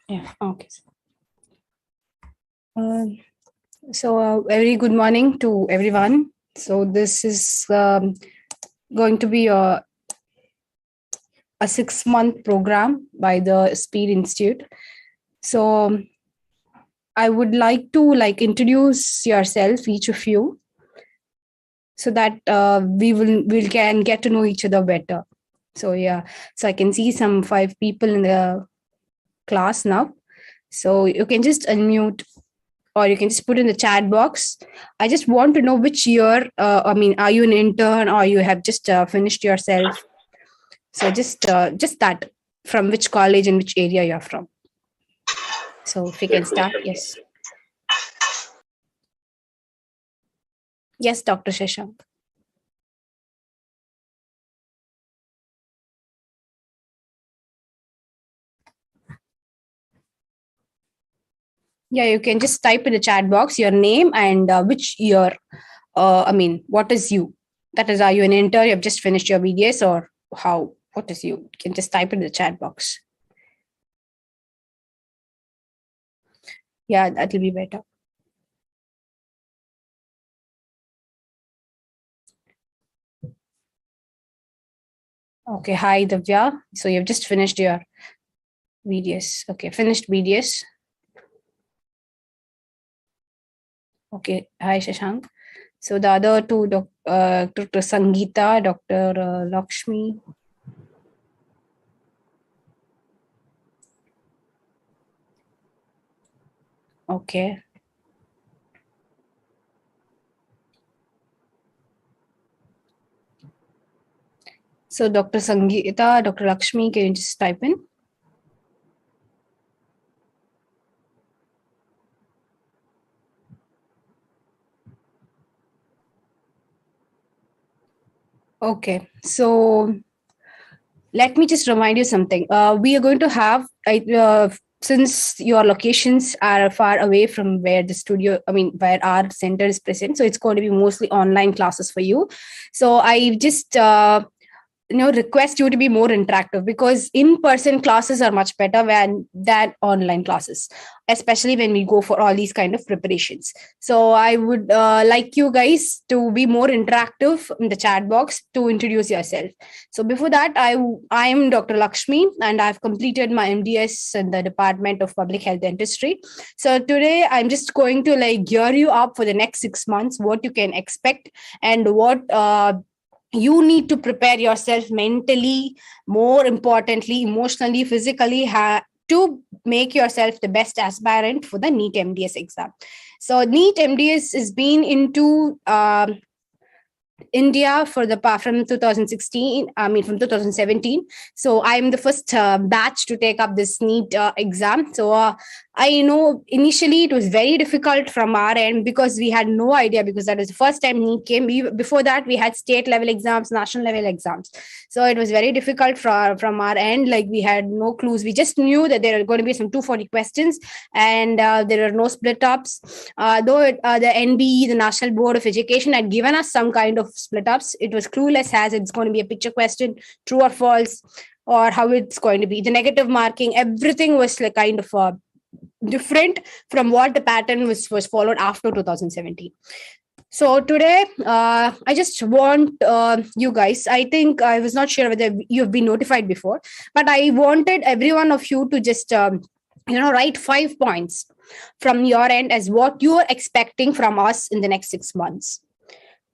Yeah, okay. Very good morning to everyone. So this is going to be a 6-month program by the Speed Institute. So I would like to introduce yourself, each of you, so that we can get to know each other better. So so I can see some 5 people in the class now. So you can just unmute, or you can just put in the chat box. I just want to know which year, are you an intern or you have just finished yourself? So just that, from which college and which area you're from. So if we can start, yes. Yes, Dr. Shashank. Yeah, you can just type in the chat box your name and which year, what is you? That is, are you an intern? You have just finished your BDS, or how? What is you? You can just type in the chat box. Yeah, that will be better. Okay, hi Divya. So you've just finished your BDS. Okay, finished BDS. Okay, hi Shashank. So the other two, Dr. Sangeeta, Dr. Lakshmi. Okay. So Dr. Sangeeta, Dr. Lakshmi, can you just type in? Okay, so let me just remind you something. We are going to have, since your locations are far away from where the studio, where our center is present, so it's going to be mostly online classes for you. So I just request you to be more interactive, because in-person classes are much better than online classes, especially when we go for all these kind of preparations. So I would like you guys to be more interactive in the chat box to introduce yourself. So before that, I am Dr. Lakshmi, and I've completed my MDS in the Department of Public Health Dentistry. So today I'm just going to gear you up for the next 6 months, what you can expect, and what you need to prepare yourself mentally, more importantly, emotionally, physically, to make yourself the best aspirant for the NEET MDS exam. So NEET MDS has been into India from 2016, from 2017. So I'm the first batch to take up this NEET exam. So I know initially it was very difficult from our end, because we had no idea, because that was the first time NEET came. Before that, we had state level exams, national level exams. So it was very difficult from our end. We had no clues. We just knew that there are going to be some 240 questions, and there are no split ups. Though the NBE, the National Board of Education, had given us some kind of split ups, it was clueless, as it's going to be a picture question, true or false, or how it's going to be. The negative marking, everything was kind of different from what the pattern was followed after 2017. So today, I just want you guys, I think I was not sure whether you've been notified before, but I wanted every one of you to just, write 5 points from your end as what you are expecting from us in the next 6 months.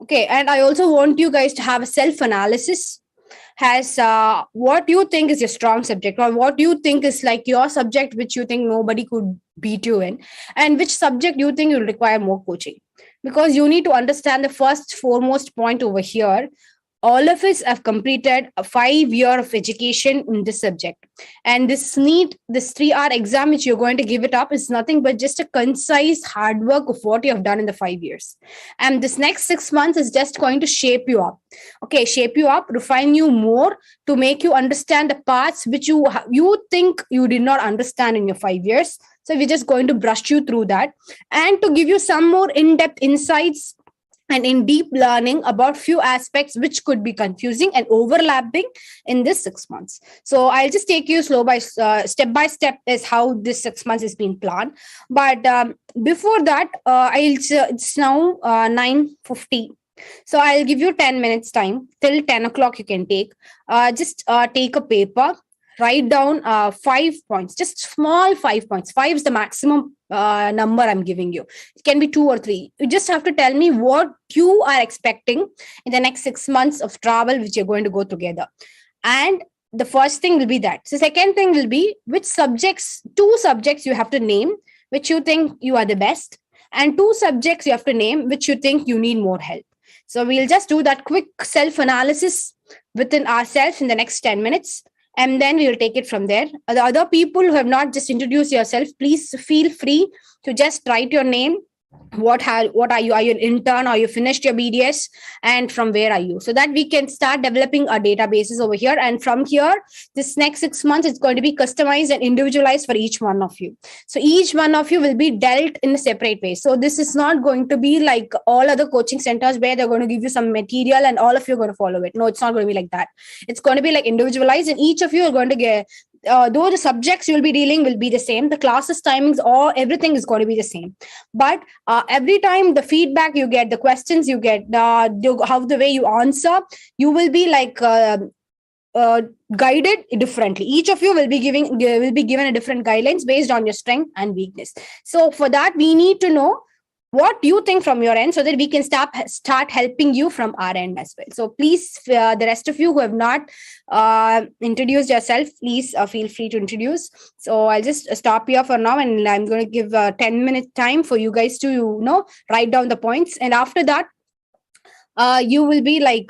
Okay, and I also want you guys to have a self-analysis, has what you think is your strong subject, or what you think is your subject which you think nobody could beat you in, and which subject you think you'll require more coaching. Because you need to understand the first foremost point over here. All of us have completed a 5-year of education in this subject, and this 3-hour exam which you're going to give it up is nothing but just a concise hard work of what you have done in the 5 years. And this next 6 months is just going to shape you up. Okay, shape you up, refine you more, to make you understand the parts which you think you did not understand in your 5 years. So we're just going to brush you through that, and to give you some more in-depth insights and in deep learning about few aspects which could be confusing and overlapping in this 6 months. So I'll just take you step by step is how this 6 months is being planned. But before that, it's now 9:50. So I'll give you 10 minutes time till 10 o'clock. You can take just take a paper, write down 5 points, just small 5 points. Five is the maximum number I'm giving you. It can be two or three. You just have to tell me what you are expecting in the next 6 months of travel which you're going to go together. And the first thing will be that. So second thing will be which subjects, two subjects you have to name which you think you are the best, and two subjects you have to name which you think you need more help. So we'll just do that quick self analysis within ourselves in the next 10 minutes, and then we will take it from there. The other people who have not just introduced yourself, please feel free to just write your name. What are you? Are you an intern? Or you finished your BDS? And from where are you? So that we can start developing our databases over here. And from here, this next 6 months, it's going to be customized and individualized for each one of you. So each one of you will be dealt in a separate way. So this is not going to be like all other coaching centers where they're going to give you some material and all of you are going to follow it. No, it's not going to be like that. It's going to be like individualized, and each of you are going to get though the subjects you'll be dealing will be the same, the classes timings, or everything is going to be the same. But every time the feedback you get, the questions you get, how the way you answer, you will be like guided differently. Each of you will be given a different guidelines based on your strength and weakness. So for that, we need to know what you think from your end so that we can start helping you from our end as well. So please, the rest of you who have not introduced yourself, please feel free to introduce. So I'll just stop here for now, and I'm going to give a 10-minute time for you guys to write down the points. And after that, you will be like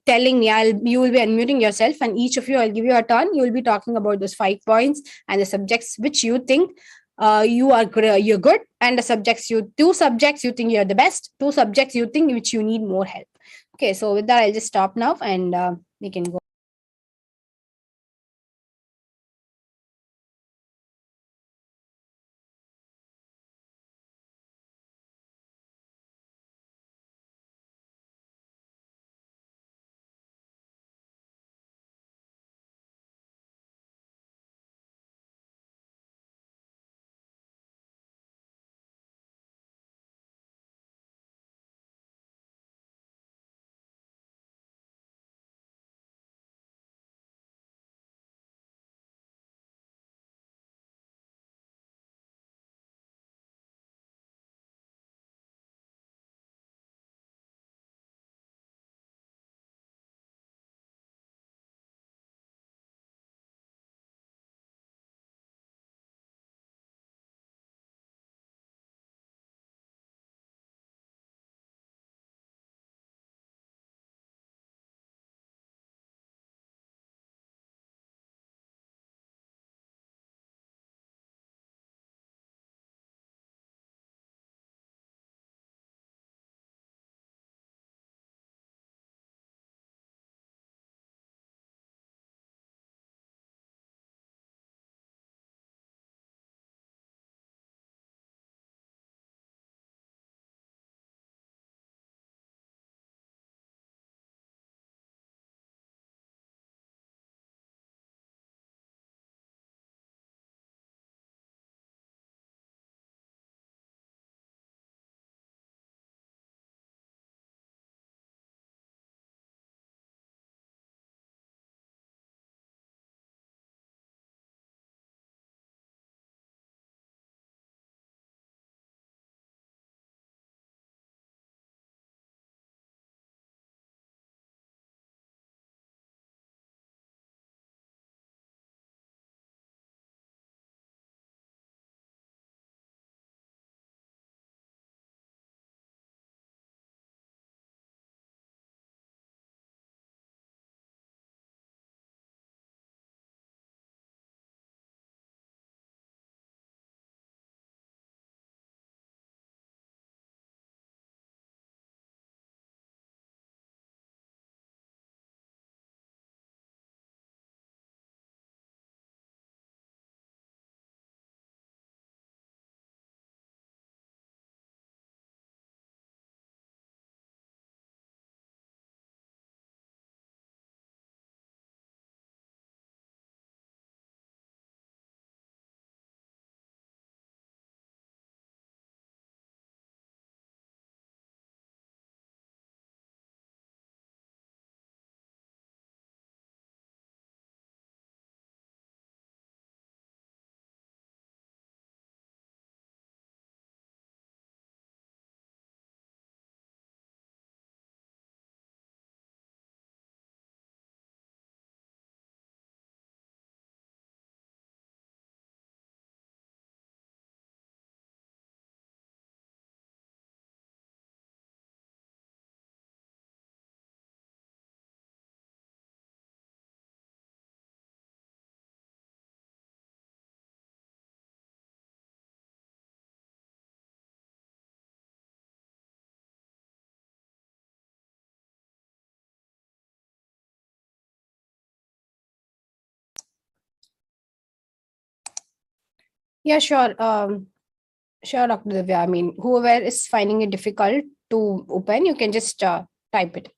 telling me, you will be unmuting yourself, and each of you, I'll give you a turn. You will be talking about those 5 points and the subjects which you think you're good, and two subjects you think you're the best, two subjects you think which you need more help. Okay, so with that, I'll just stop now, and we can go. Yeah, sure. Sure, Dr. Divya. I mean, whoever is finding it difficult to open, you can just type it.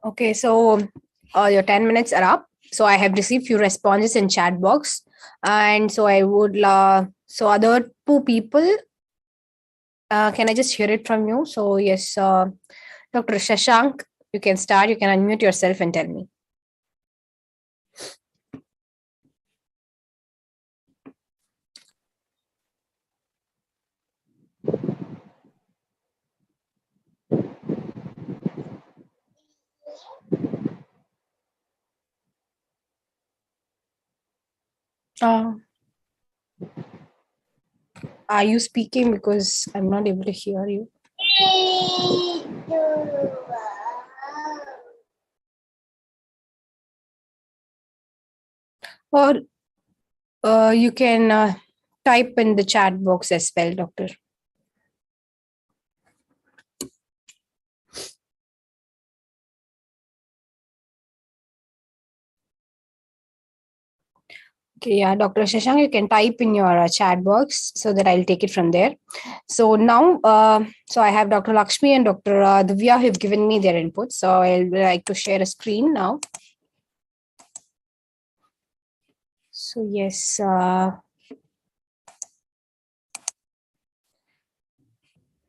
Okay, so your 10 minutes are up. So I have received few responses in chat box. And so I would, so other two people, can I just hear it from you? So yes, Dr. Shashank, you can start. You can unmute yourself and tell me. Uh, are you speaking? Because I'm not able to hear you. Or you can type in the chat box as well, Doctor. Okay, yeah, Dr. Shashank, you can type in your chat box so that I'll take it from there. So now, so I have Dr. Lakshmi and Dr. Divya who have given me their input. So I'll like to share a screen now. So yes, yeah,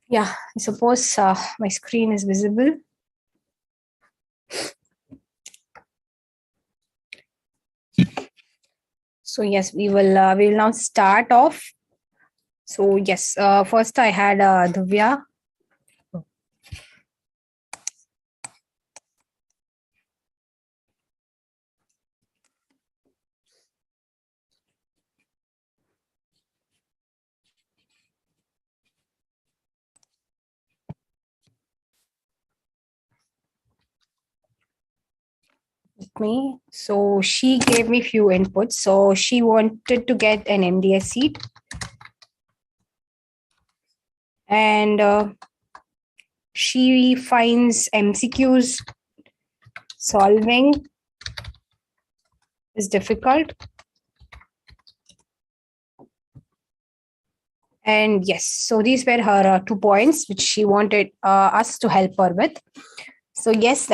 I suppose my screen is visible. So yes, we will now start off. So yes, first I had Divya. With me. So she gave me few inputs. So she wanted to get an MDS seat. And she finds MCQs solving is difficult. And yes, so these were her 2 points which she wanted us to help her with. So yes,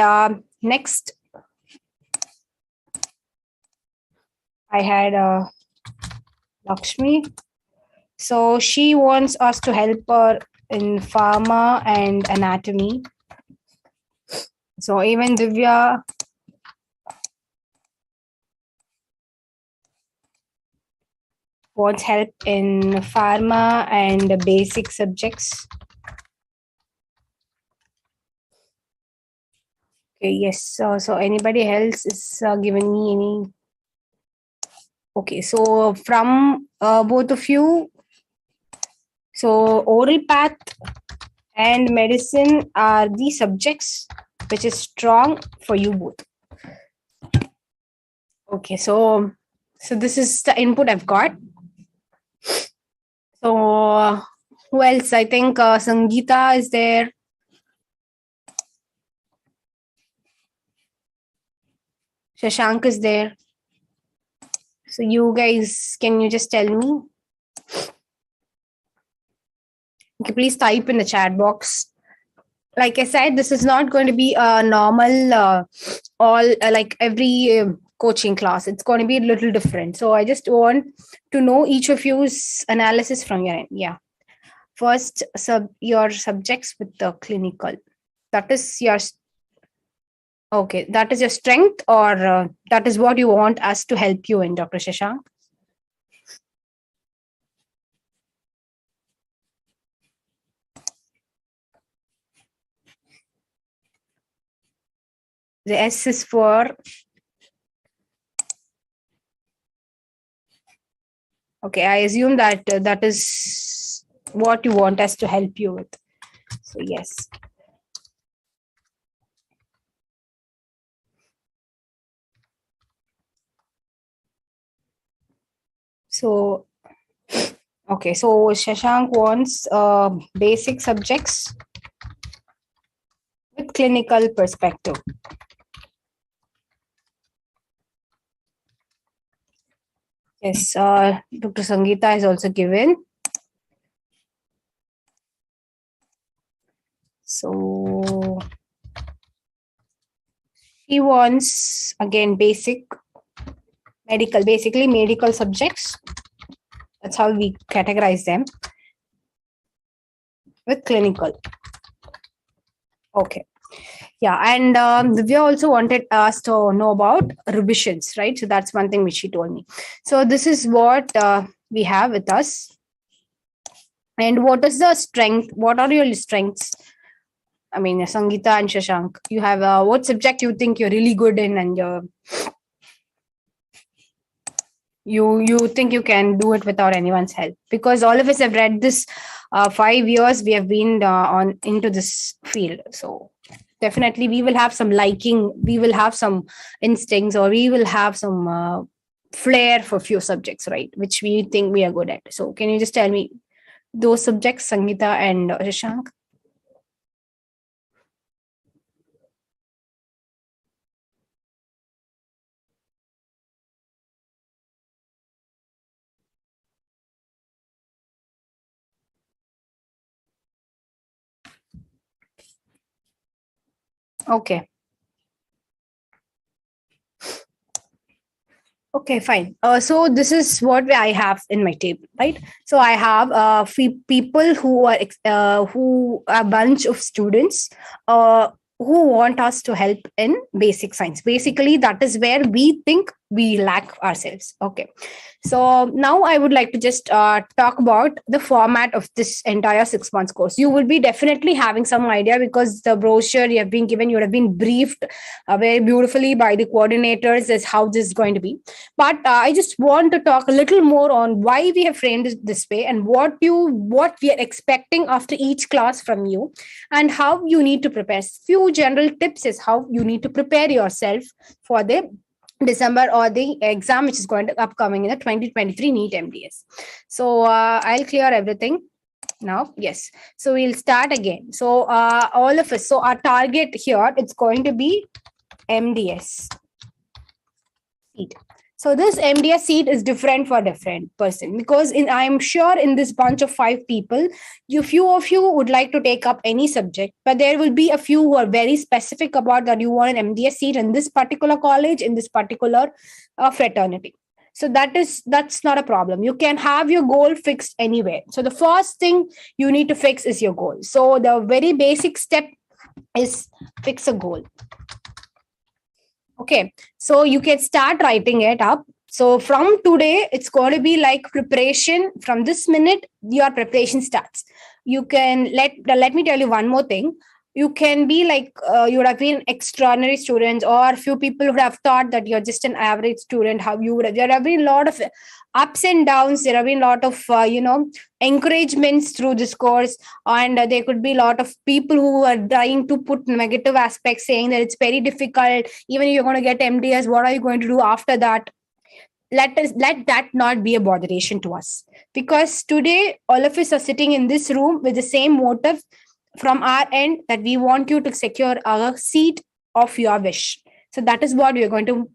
next I had Lakshmi. So she wants us to help her in pharma and anatomy. So even Divya wants help in pharma and basic subjects. Okay, yes. So anybody else is giving me any? Okay, so from both of you, so oral path and medicine are the subjects which is strong for you both. Okay, so this is the input I've got. So who else? I think Sangeeta is there. Shashank is there. So you guys, can you just tell me? Okay, please type in the chat box. Like I said, this is not going to be a normal all like every coaching class. It's going to be a little different. So I just want to know each of you's analysis from your end. Yeah. First, your subjects with the clinical. That is your okay. That is your strength, or that is what you want us to help you in, Dr. Shashank. The S is for okay. I assume that that is what you want us to help you with. So yes. So okay, so Shashank wants basic subjects with clinical perspective. Yes, Dr. Sangeeta is also given. So She wants, again, basically medical subjects. That's how we categorize them with clinical. Okay. Yeah, and Divya also wanted us to know about revisions, right? So that's one thing which she told me. So this is what we have with us. And what is the strength? What are your strengths? I mean, Sangeeta and Shashank, you have what subject you think you're really good in, and you think you can do it without anyone's help? Because all of us have read this 5 years we have been on into this field, so definitely we will have some liking, we will have some instincts, or we will have some flair for few subjects, right, which we think we are good at. So can you just tell me those subjects, Sangeeta and Shashank? Okay. Okay, fine. So this is what I have in my table, right? So I have people who a bunch of students who want us to help in basic science. Basically, that is where we think we lack ourselves. Okay. So now I would like to just talk about the format of this entire 6 months course. You will be definitely having some idea because the brochure you have been given, you have been briefed very beautifully by the coordinators as how this is going to be. But I just want to talk a little more on why we have framed it this way, and what we are expecting after each class from you, and how you need to prepare. Few general tips is how you need to prepare yourself for the December or the exam which is going to upcoming in the 2023 NEET MDS. So I'll clear everything now. Yes, so we'll start again. So all of us, so our target here, it's going to be MDS seat. So this MDS seat is different for different person, because I'm sure in this bunch of 5 people, few of you would like to take up any subject, but there will be a few who are very specific about that you want an MDS seat in this particular college, in this particular fraternity. So that's not a problem. You can have your goal fixed anywhere. So the first thing you need to fix is your goal. So the very basic step is fix a goal. Okay, so you can start writing it up. So from today, it's going to be like preparation. From this minute, your preparation starts. You can let me tell you one more thing. You can be like you would have been extraordinary students, or few people would have thought that you're just an average student. How you would have, there have been a lot of ups and downs. There have been a lot of encouragements through this course, and there could be a lot of people who are trying to put negative aspects, saying that it's very difficult. Even if you're going to get MDS, what are you going to do after that? Let that not be a botheration to us, because today all of us are sitting in this room with the same motive from our end, that we want you to secure a seat of your wish. So that is what we are going to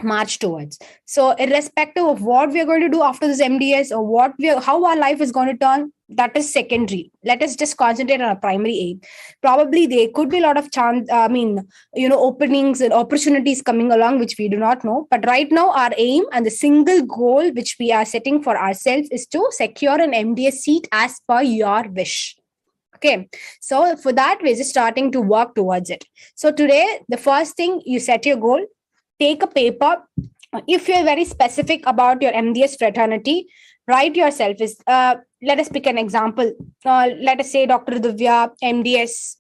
march towards. So irrespective of what we are going to do after this MDS, or how our life is going to turn, that is secondary. Let us just concentrate on our primary aim. Probably there could be a lot of openings and opportunities coming along which we do not know, but right now our aim and the single goal which we are setting for ourselves is to secure an MDS seat as per your wish. Okay, so for that, we're just starting to work towards it. So today, the first thing, you set your goal, take a paper. If you're very specific about your MDS fraternity, write yourself is, let us pick an example. Let us say Dr. Divya, MDS,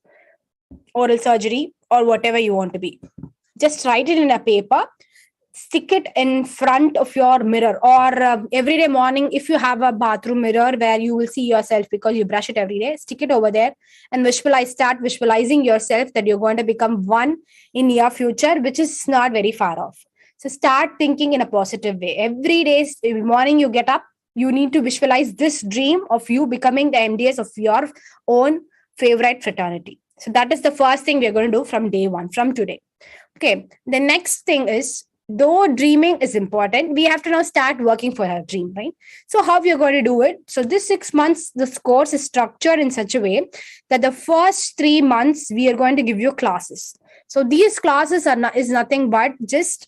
oral surgery, or whatever you want to be. Just write it in a paper. Stick it in front of your mirror, or every day morning, if you have a bathroom mirror where you will see yourself because you brush it every day, stick it over there and start visualizing yourself that you're going to become one in your future, which is not very far off. So start thinking in a positive way. Every day, every morning you get up, you need to visualize this dream of you becoming the MDS of your own favorite fraternity. So that is the first thing we're going to do from day one, from today. Okay, the next thing is, though dreaming is important, we have to now start working for our dream, right? So how we are going to do it? So this 6 months, this course is structured in such a way that the first 3 months we are going to give you classes. So these classes is nothing but just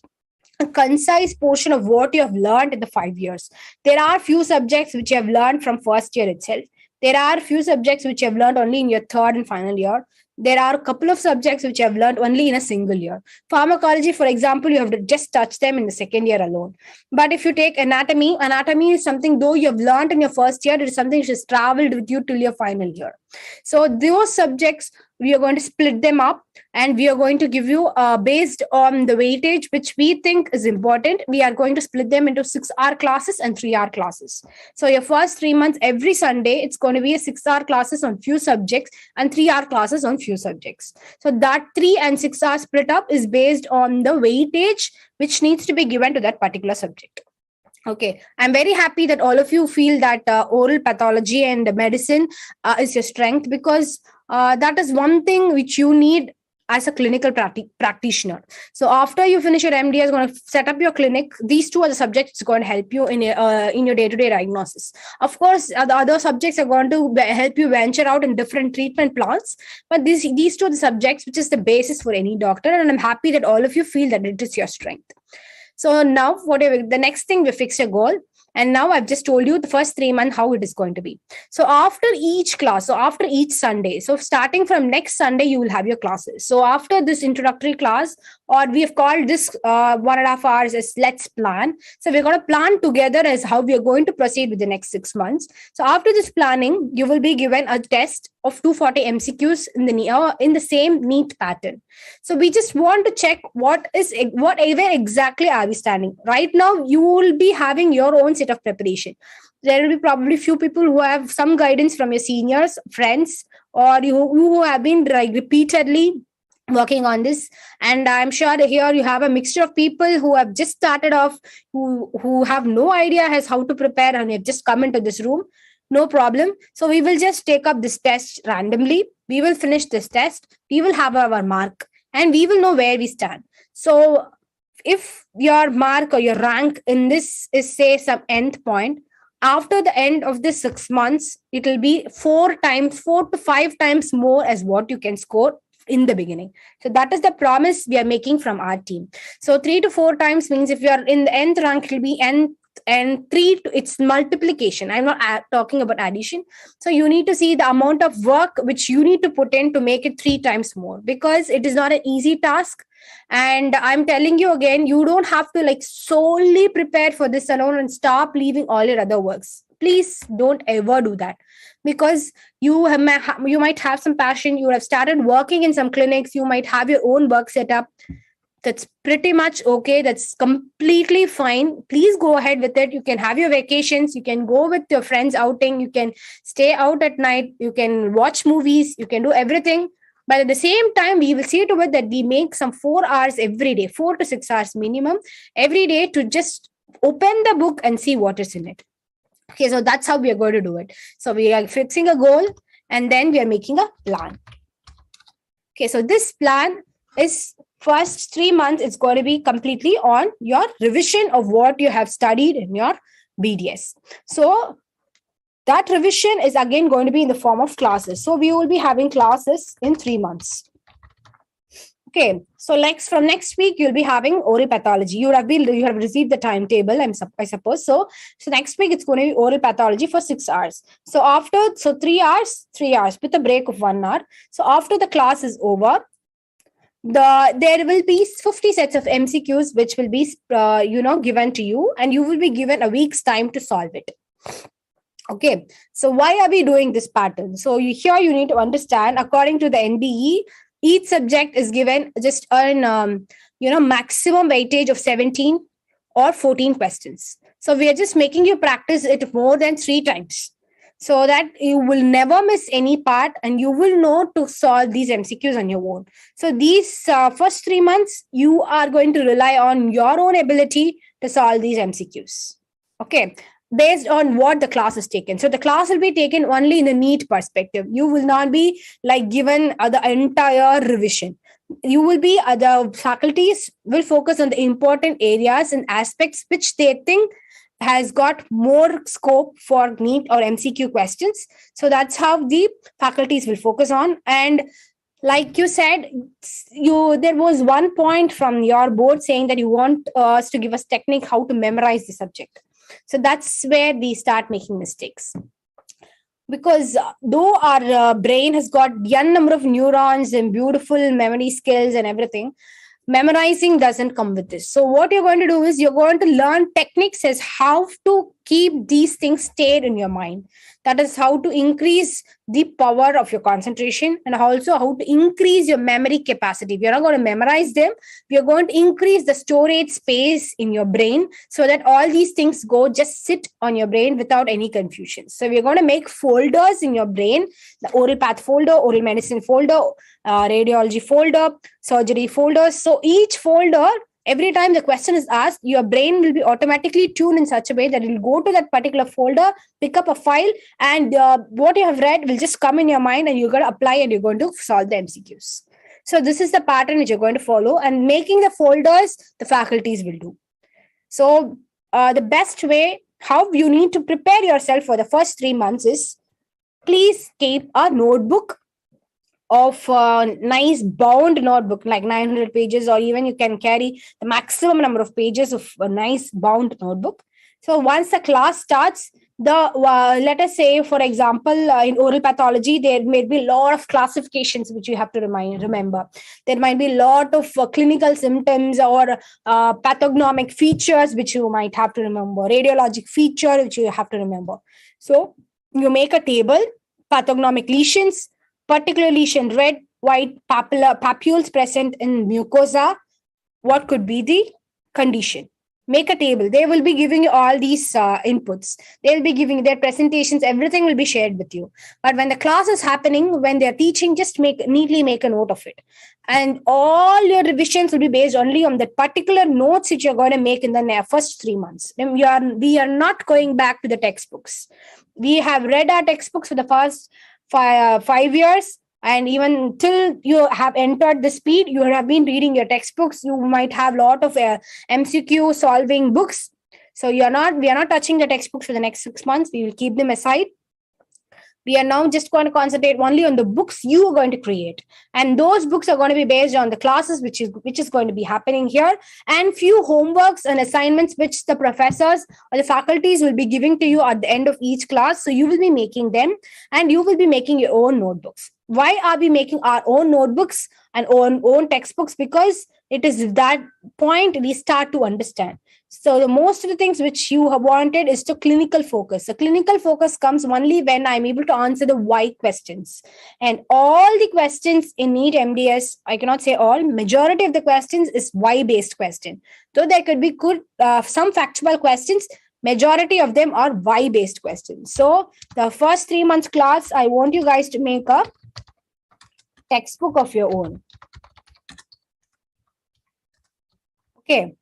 a concise portion of what you have learned in the 5 years. There are few subjects which you have learned from first year itself. There are few subjects which you have learned only in your third and final year. There are a couple of subjects which you have learned only in a single year. Pharmacology, for example, you have to just touch them in the second year alone. But if you take anatomy is something though you have learned in your first year, it is something which has traveled with you till your final year. So those subjects, we are going to split them up, and we are going to give you based on the weightage which we think is important. We are going to split them into 6-hour classes and 3-hour classes. So your first 3 months, every Sunday, it's going to be a 6-hour classes on few subjects and 3-hour classes on few subjects. So that 3 and 6 hour split up is based on the weightage which needs to be given to that particular subject. Okay, I'm very happy that all of you feel that oral pathology and medicine is your strength, because that is one thing which you need as a clinical practitioner. So after you finish your MDS, going to set up your clinic. These two are the subjects going to help you in your day-to-day diagnosis. Of course, the other subjects are going to help you venture out in different treatment plans. But these two are the subjects which is the basis for any doctor. And I'm happy that all of you feel that it is your strength. So now, whatever the next thing, we fixed a goal. And now I've just told you the first 3 months how it is going to be. So after each class, so after each Sunday, so starting from next Sunday, you will have your classes. So after this introductory class, or we have called this 1.5 hours as let's plan. So we're going to plan together as how we are going to proceed with the next 6 months. So after this planning, you will be given a test of 240 MCQs in the same NEET pattern. So we just want to check where exactly are we standing. Right now, you will be having your own set of preparation. There will be probably few people who have some guidance from your seniors, friends, or you who have been repeatedly working on this. And I'm sure that here you have a mixture of people who have just started off, who have no idea as how to prepare, and have just come into this room. No problem. So we will just take up this test randomly. We will finish this test. We will have our mark, and we will know where we stand. So if your mark or your rank in this is, say, some end point, after the end of the 6 months, it will be 4 to 5 times more as what you can score in the beginning. So that is the promise we are making from our team. So 3 to 4 times means if you are in the nth rank, it will be n, and 3 to it's multiplication. I'm not talking about addition. So you need to see the amount of work which you need to put in to make it 3 times more, because it is not an easy task. And I'm telling you again, you don't have to solely prepare for this alone and stop leaving all your other works. Please don't ever do that, because you might have some passion. You have started working in some clinics. You might have your own work set up. That's pretty much okay. That's completely fine. Please go ahead with it. You can have your vacations. You can go with your friends outing. You can stay out at night. You can watch movies. You can do everything. But at the same time, we will see to it that we make some 4 hours every day, 4 to 6 hours minimum every day, to just open the book and see what is in it. Okay, so that's how we are going to do it. So we are fixing a goal, and then we are making a plan. Okay, so this plan is first 3 months, it's going to be completely on your revision of what you have studied in your BDS. So that revision is again going to be in the form of classes. So we will be having classes in 3 months. Okay, so from next week, you'll be having oral pathology. You have received the timetable, I suppose. So next week, it's going to be oral pathology for 6 hours. So 3 hours with a break of 1 hour. So after the class is over, there will be 50 sets of MCQs which will be given to you, and you will be given a week's time to solve it. Okay, so why are we doing this pattern? So here you need to understand, according to the NBE, each subject is given just an maximum weightage of 17 or 14 questions. So we are just making you practice it more than 3 times, so that you will never miss any part, and you will know to solve these MCQs on your own. So these first 3 months, you are going to rely on your own ability to solve these MCQs. Okay, based on what the class is taken. So the class will be taken only in the NEET perspective. You will not be given the entire revision. You will be, the faculties will focus on the important areas and aspects which they think has got more scope for NEET or MCQ questions. So that's how the faculties will focus on. And Like you said, there was one point from your board saying that you want us to give us technique how to memorize the subject. So that's where we start making mistakes, because though our brain has got n number of neurons and beautiful memory skills and everything, memorizing doesn't come with this. So what you're going to do is you're going to learn techniques as how to keep these things stayed in your mind. That is how to increase the power of your concentration, and also how to increase your memory capacity. We are not going to memorize them, we are going to increase the storage space in your brain, so that all these things go just sit on your brain without any confusion. So we're going to make folders in your brain: the oral path folder, oral medicine folder, radiology folder, surgery folders. So each folder, every time the question is asked, your brain will be automatically tuned in such a way that it will go to that particular folder, pick up a file, and what you have read will just come in your mind, and you're going to apply and you're going to solve the MCQs. So this is the pattern which you're going to follow, and making the folders, the faculties will do. So the best way how you need to prepare yourself for the first 3 months is, please keep a notebook of nice bound notebook, like 900 pages, or even you can carry the maximum number of pages of a nice bound notebook. So once the class starts, let us say, for example, in oral pathology, there may be a lot of classifications which you have to remember. There might be a lot of clinical symptoms or pathognomic features which you might have to remember, radiologic feature which you have to remember. So you make a table: pathognomic lesions, particular lesion, red, white papules present in mucosa. What could be the condition? Make a table. They will be giving you all these inputs. They will be giving their presentations. Everything will be shared with you. But when the class is happening, when they're teaching, just neatly make a note of it. And all your revisions will be based only on that particular notes which you're going to make in the first 3 months. We are not going back to the textbooks. We have read our textbooks for the first 5 years, and even till you have entered the speed, you have been reading your textbooks. You might have a lot of MCQ solving books. So we are not touching the textbooks for the next 6 months. We will keep them aside. We are now just going to concentrate only on the books you are going to create, and those books are going to be based on the classes which is going to be happening here, and few homeworks and assignments which the professors or the faculties will be giving to you at the end of each class. So you will be making them, and you will be making your own notebooks. Why are we making our own notebooks and own textbooks? Because it is that point we start to understand. So the most of the things which you have wanted is to clinical focus. The clinical focus comes only when I'm able to answer the why questions. And all the questions in NEET MDS, I cannot say all, majority of the questions is why-based question. Though there could be some factual questions, majority of them are why-based questions. So the first 3 months class, I want you guys to make a textbook of your own. Okay.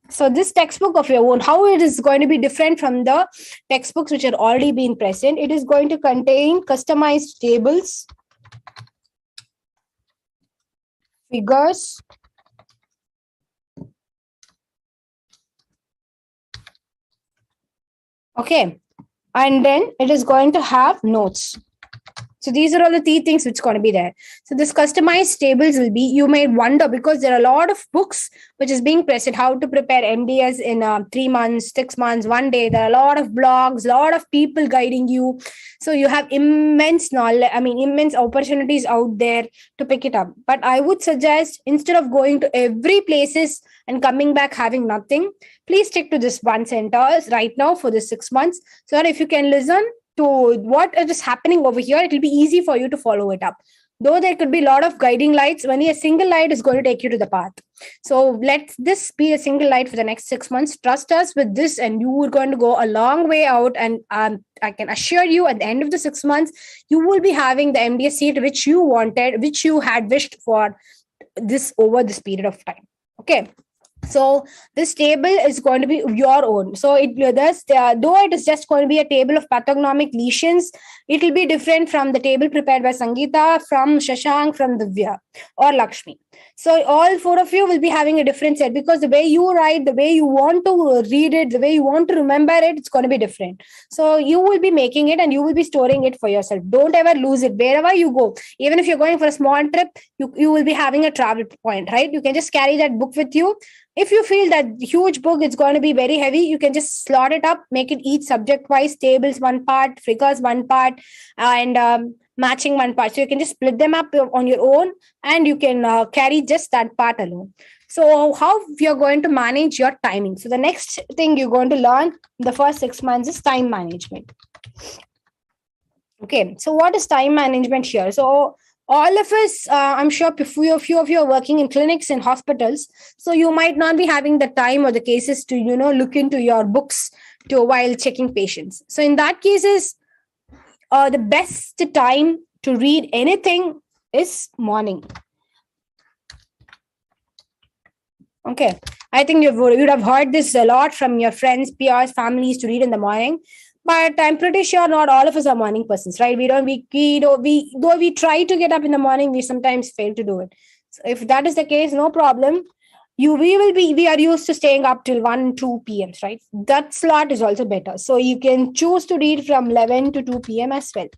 So this textbook of your own, how it is going to be different from the textbooks which are already been present? It is going to contain customized tables, figures, okay, and then it is going to have notes. So these are all the three things which are going to be there. So this customized tables will be, you may wonder, because there are a lot of books which is being presented, how to prepare MDS in 3 months, 6 months, 1 day. There are a lot of blogs, a lot of people guiding you. So you have immense knowledge, immense opportunities out there to pick it up. But I would suggest, instead of going to every places and coming back having nothing, please stick to this one center right now for the 6 months, so that if you can listen to what is happening over here, it will be easy for you to follow it up. Though there could be a lot of guiding lights, only a single light is going to take you to the path. So let this be a single light for the next 6 months. Trust us with this, and you are going to go a long way out. And I can assure you, at the end of the 6 months, you will be having the MDS seat which you wanted, which you had wished for this over this period of time. Okay. So this table is going to be your own. So though it is just going to be a table of pathognomic lesions, it will be different from the table prepared by Sangeeta, from Shashank, from Divya or Lakshmi. So all four of you will be having a different set, because the way you write, the way you want to read it, the way you want to remember it, it's going to be different. So you will be making it and you will be storing it for yourself. Don't ever lose it wherever you go. Even if you're going for a small trip, you will be having a travel point, right? You can just carry that book with you. If you feel that huge book is going to be very heavy, you can just slot it up, make it each subject wise, tables one part, figures one part, and matching one part. So you can just split them up on your own, and you can carry just that part alone. So how you're going to manage your timing? So the next thing you're going to learn in the first 6 months is time management. Okay, so what is time management here? So all of us, I'm sure a few of you are working in clinics and hospitals, so you might not be having the time or the cases to look into your books to while checking patients. So in that cases, the best time to read anything is morning. Okay, I think you'd have heard this a lot from your friends, peers, families to read in the morning. But I'm pretty sure not all of us are morning persons, right? Though we try to get up in the morning, we sometimes fail to do it. So if that is the case, no problem. We are used to staying up till 1, 2 p.m., right? That slot is also better. So you can choose to read from 11 to 2 p.m. as well.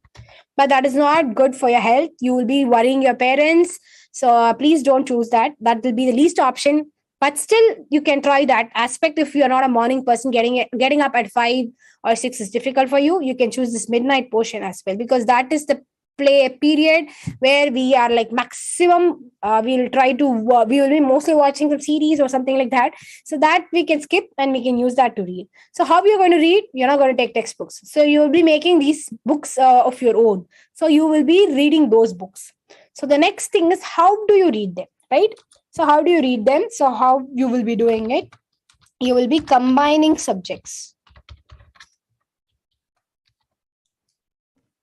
But that is not good for your health. You will be worrying your parents. So please don't choose that. That will be the least option. But still, you can try that aspect. If you're not a morning person, getting up at 5 or 6 is difficult for you, you can choose this midnight portion as well, because that is the play period where we are like maximum. We will be mostly watching some series or something like that. So that we can skip and we can use that to read. So how you're going to read? You're not going to take textbooks. So you will be making these books of your own. So you will be reading those books. So the next thing is, how do you read them, right? So how do you read them? So how you will be doing it? You will be combining subjects.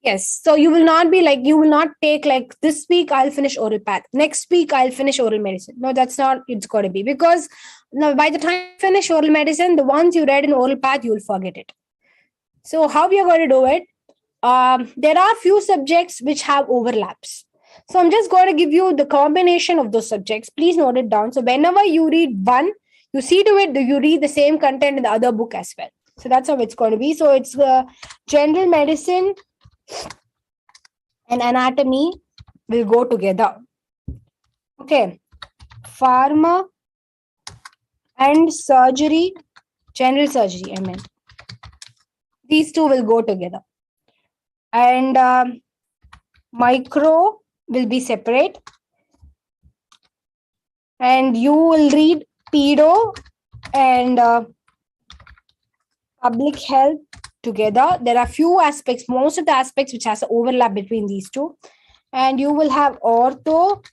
Yes. So you will not take like this week I'll finish oral path. Next week I'll finish oral medicine. No, that's not it's got to be, because by the time you finish oral medicine, the ones you read in oral path, you will forget it. So how we are going to do it? There are few subjects which have overlaps. So I'm just going to give you the combination of those subjects. Please note it down. So whenever you read one, you see to it that you read the same content in the other book as well. So that's how it's going to be. So it's general medicine and anatomy will go together. Okay. Pharma and surgery, general surgery, I mean. These two will go together. And micro will be separate. And you will read pedo and public health together. There are few aspects, most of the aspects which has an overlap between these two. And you will have ortho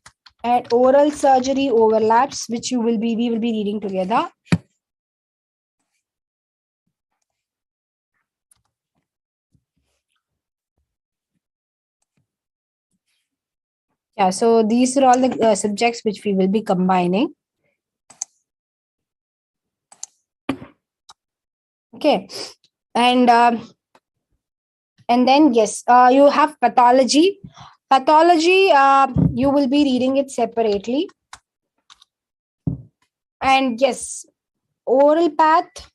and oral surgery overlaps, which we will be reading together. Yeah, so these are all the subjects which we will be combining. Okay, and then yes, you have pathology. Pathology, you will be reading it separately. And yes, oral path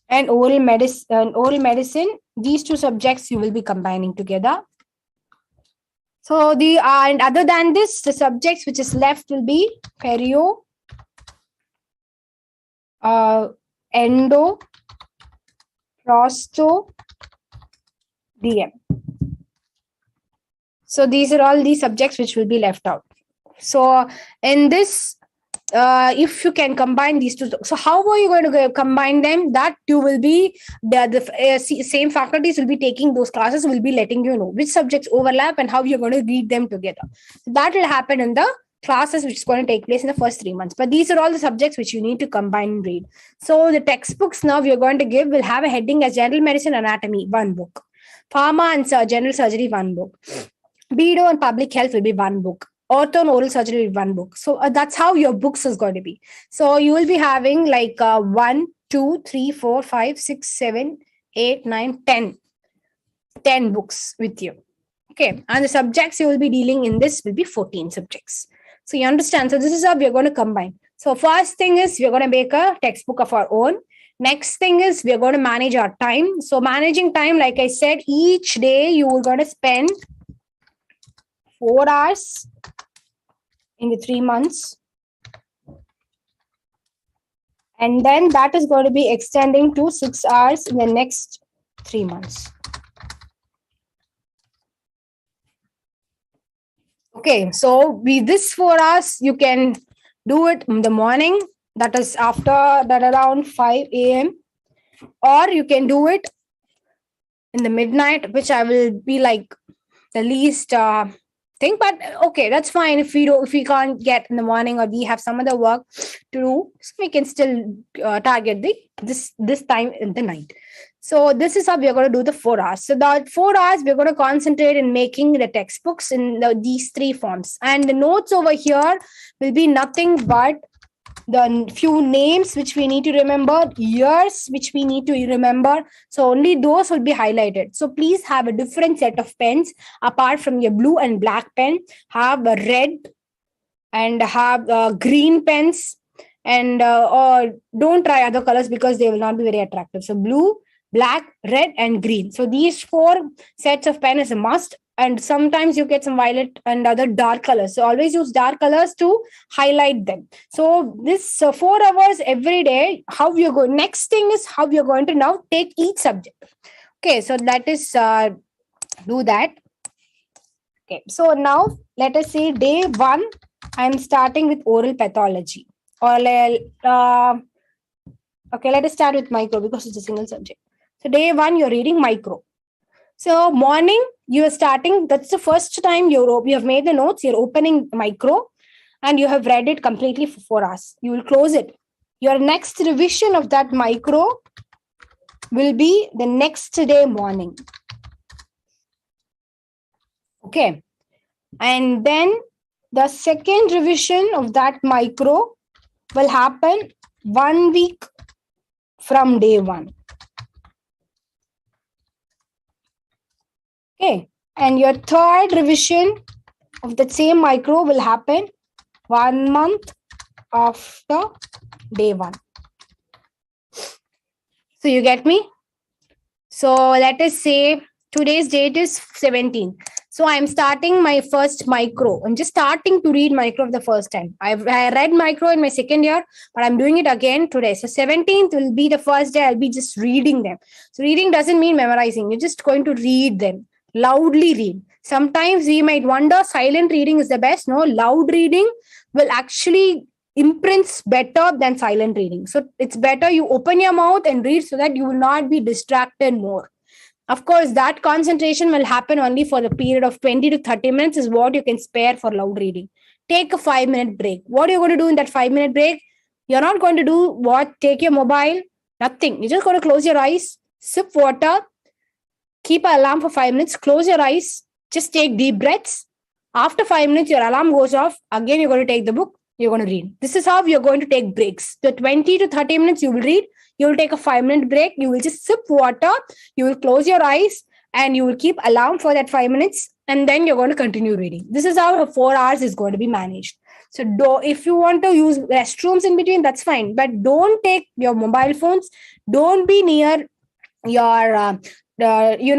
and oral medicine, these two subjects you will be combining together. So and other than this, the subjects which is left will be perio, endo, prosto, DM. So these are all the subjects which will be left out. So in this, if you can combine these two, so how are you going to combine them? That you will be the same faculties will be taking those classes, will be letting you know which subjects overlap and how you're going to read them together. So that will happen in the classes which is going to take place in the first 3 months. But these are all the subjects which you need to combine and read. So the textbooks now we are going to give will have a heading as general medicine, anatomy, one book. Pharma and general surgery, one book. Bedo and public health will be one book. Ortho and oral surgery will be one book. So that's how your books is going to be. So you will be having like 1, 2, 3, 4, 5, 6, 7, 8, 9, 10 books with you. Okay, and the subjects you will be dealing in this will be 14 subjects. So you understand. So this is how we are going to combine. So first thing is we are going to make a textbook of our own. Next thing is we are going to manage our time. So managing time, like I said, each day you are going to spend 4 hours in the 3 months. And then that is going to be extending to 6 hours in the next 3 months. Okay, so with this 4 hours, you can do it in the morning, that is after that around 5 a.m. Or you can do it in the midnight, which I will be like the least thing. But okay, that's fine if we can't get in the morning or we have some other work to do, so we can still target this time in the night. So this is how we are going to do the 4 hours. So that 4 hours, we're going to concentrate in making the textbooks in these 3 forms. And the notes over here will be nothing but the few names which we need to remember, years which we need to remember. So only those will be highlighted. So please have a different set of pens apart from your blue and black pen. Have a red and have green pens, and or don't try other colors because they will not be very attractive. So blue, black, red, and green. So these 4 sets of pen is a must. And sometimes you get some violet and other dark colors. So always use dark colors to highlight them. So this 4 hours every day, how you're going. Next thing is how you're going to now take each subject. Okay, so that is do that. Okay, so now let us say day 1, I'm starting with oral pathology. Or okay, let us start with micro because it's a single subject. So day 1, you're reading micro. So morning, you are starting, that's the first time you have made the notes, you're opening micro and you have read it completely for 4 hours. You will close it. Your next revision of that micro will be the next day morning. Okay. And then the second revision of that micro will happen 1 week from day 1. Okay, and your third revision of the same micro will happen 1 month after day 1. So you get me? So let us say today's date is 17. So I'm starting my first micro. I'm just starting to read micro for the first time. I read micro in my second year, but I'm doing it again today. So 17th will be the first day I'll be just reading them. So reading doesn't mean memorizing. You're just going to read them. Loudly read. Sometimes we might wonder silent reading is the best. No, loud reading will actually imprints better than silent reading. So it's better you open your mouth and read so that you will not be distracted more. Of course, that concentration will happen only for the period of 20 to 30 minutes is what you can spare for loud reading. Take a 5-minute break. What are you going to do in that 5-minute break? You're not going to do what? Take your mobile? Nothing. You're just going to close your eyes, sip water, keep an alarm for 5 minutes, close your eyes, just take deep breaths. After 5 minutes, your alarm goes off. Again, you're going to take the book, you're going to read. This is how you're going to take breaks. The 20 to 30 minutes you will read, you will take a 5-minute break, you will just sip water, you will close your eyes, and you will keep alarm for that 5 minutes, and then you're going to continue reading. This is how 4 hours is going to be managed. So if you want to use restrooms in between, that's fine. But don't take your mobile phones. Don't be near your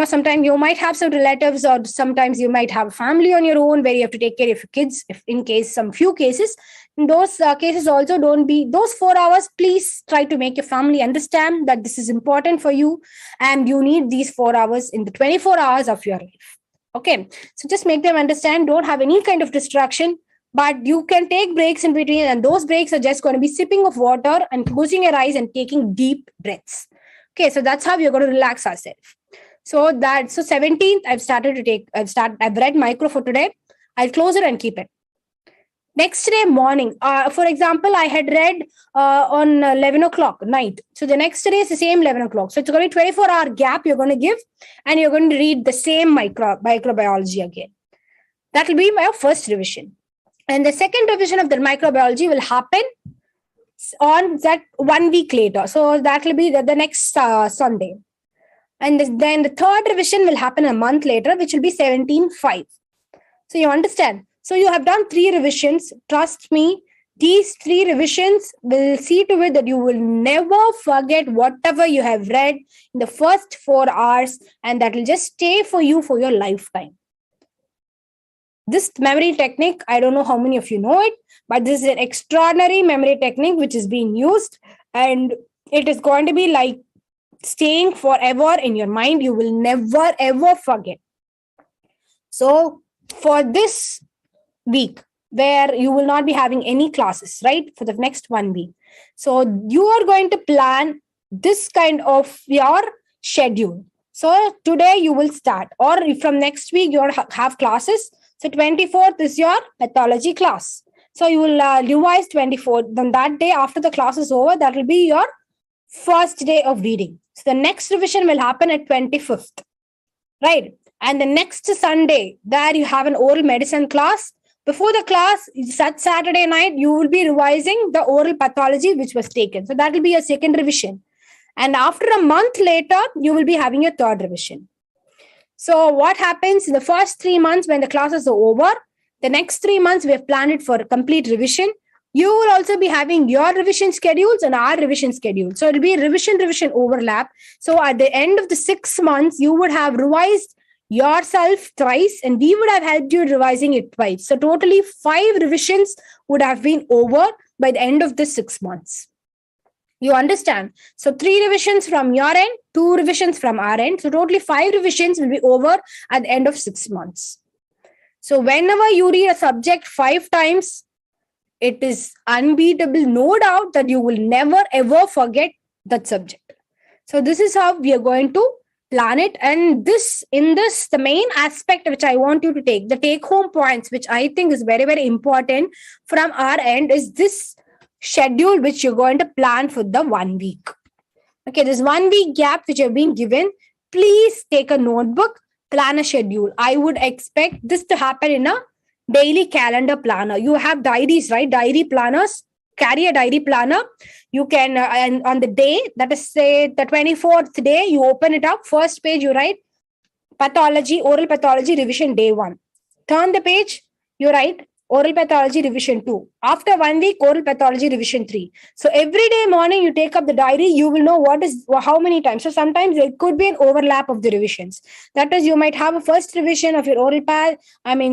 sometimes you might have some relatives or sometimes you might have a family on your own where you have to take care of your kids. If in case some few cases, in those cases also don't be those 4 hours. Please try to make your family understand that this is important for you and you need these 4 hours in the 24 hours of your life. Okay, so just make them understand. Don't have any kind of distraction, but you can take breaks in between, and those breaks are just going to be sipping of water and closing your eyes and taking deep breaths. Okay, so that's how you're going to relax ourselves. So 17th, I've read micro for today. I'll close it and keep it. Next day morning, for example, I had read on 11 o'clock night. So the next day is the same 11 o'clock. So it's going to be 24-hour gap you're going to give, and you're going to read the same microbiology again. That will be my first revision. And the second revision of the microbiology will happen on that 1 week later. So that will be the next Sunday. And then the third revision will happen a month later, which will be 17.5. So you understand? So you have done 3 revisions. Trust me, these 3 revisions will see to it that you will never forget whatever you have read in the first 4 hours, and that will just stay for you for your lifetime. This memory technique, I don't know how many of you know it, but this is an extraordinary memory technique which is being used, and it is going to be like staying forever in your mind. You will never ever forget. So for this week, where you will not be having any classes, right, for the next 1 week, so you are going to plan this kind of your schedule. So today you will start, or if from next week you have classes. So 24th is your pathology class. So you will revise 24th. Then that day after the class is over, that will be your first day of reading. So the next revision will happen at 25th, right? And the next Sunday, there you have an oral medicine class. Before the class, Saturday night, you will be revising the oral pathology which was taken. So that will be your second revision. And after a month later, you will be having your third revision. So what happens in the first 3 months when the classes are over, the next 3 months we have planned it for a complete revision. You will also be having your revision schedules and our revision schedule. So it will be revision overlap. So at the end of the 6 months, you would have revised yourself thrice, and we would have helped you revising it twice. So totally 5 revisions would have been over by the end of the 6 months. You understand? So 3 revisions from your end, 2 revisions from our end. So totally 5 revisions will be over at the end of 6 months. So whenever you read a subject 5 times, it is unbeatable, no doubt that you will never ever forget that subject. So this is how we are going to plan it. And the main aspect which I want you to take, the take home points, which I think is very, very important from our end, is this schedule which you're going to plan for the 1 week. Okay, this 1 week gap which you've been given, please take a notebook, plan a schedule. I would expect this to happen in a daily calendar planner. You have diaries, right? Diary planners. Carry a diary planner. You can, and on the day, that is say the 24th day, you open it up. First page, you write pathology, oral pathology revision day 1. Turn the page, you write oral pathology revision 2. After 1 week, oral pathology revision 3. So every day morning you take up the diary, you will know how many times. So sometimes it could be an overlap of the revisions. That is, you might have a first revision of your oral path,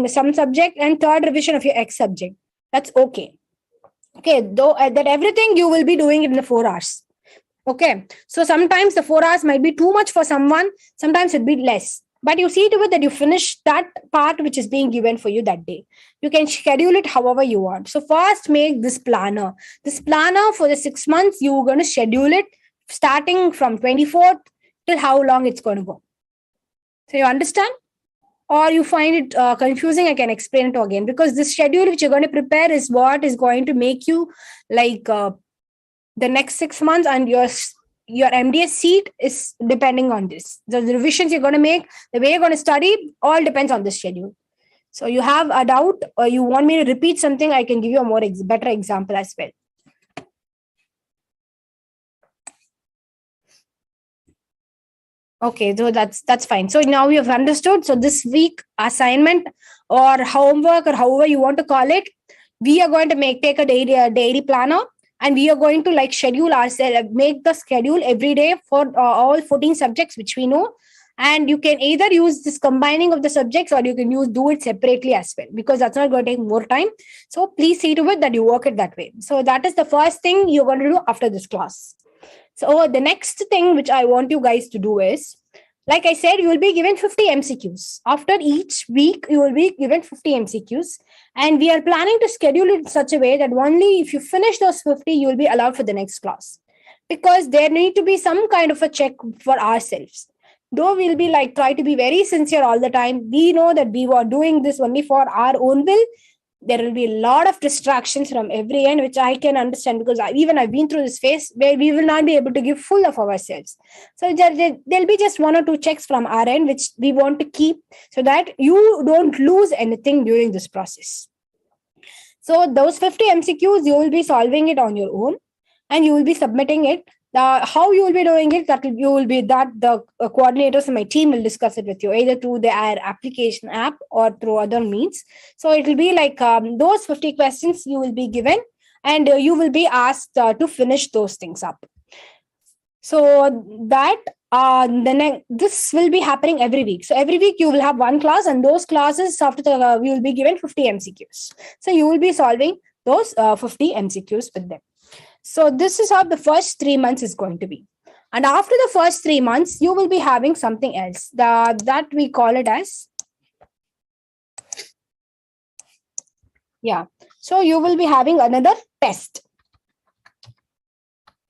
some subject, and third revision of your X subject. That's okay. Okay, though that everything you will be doing in the 4 hours. Okay, so sometimes the 4 hours might be too much for someone, sometimes it'll be less. But you see to it that you finish that part which is being given for you that day. You can schedule it however you want. So first make this planner. This planner for the 6 months, you're going to schedule it starting from 24th till how long it's going to go. So you understand? Or you find it confusing, I can explain it again. Because this schedule which you're going to prepare is what is going to make you like the next 6 months, and your MDS seat is depending on this. The revisions you're going to make, the way you're going to study, all depends on the schedule. So you have a doubt or you want me to repeat something, I can give you a better example as well. Okay, so that's fine. So now you have understood. So this week assignment or homework or however you want to call it, we are going to take a daily planner. And we are going to schedule ourselves, make the schedule every day for all 14 subjects which we know. And you can either use this combining of the subjects or you can do it separately as well, because that's not going to take more time. So please see to it that you work it that way. So that is the first thing you're going to do after this class. So the next thing which I want you guys to do is, like I said, you will be given 50 MCQs. After each week, you will be given 50 MCQs. And we are planning to schedule it in such a way that only if you finish those 50, you will be allowed for the next class. Because there need to be some kind of a check for ourselves. Though we'll be try to be very sincere all the time, we know that we were doing this only for our own will. There will be a lot of distractions from every end, which I can understand, because I've been through this phase where we will not be able to give full of ourselves. So there'll be just 1 or 2 checks from our end, which we want to keep so that you don't lose anything during this process. So those 50 MCQs, you will be solving it on your own and you will be submitting it How you will be doing it, the coordinators in my team will discuss it with you, either through their application app or through other means. So it will be like those 50 questions you will be given, and you will be asked to finish those things up. So that this will be happening every week. So every week you will have one class, and those classes after you will be given 50 MCQs. So you will be solving those 50 MCQs with them. So this is how the first 3 months is going to be. And after the first 3 months, you will be having something else that we call it as, so you will be having another test.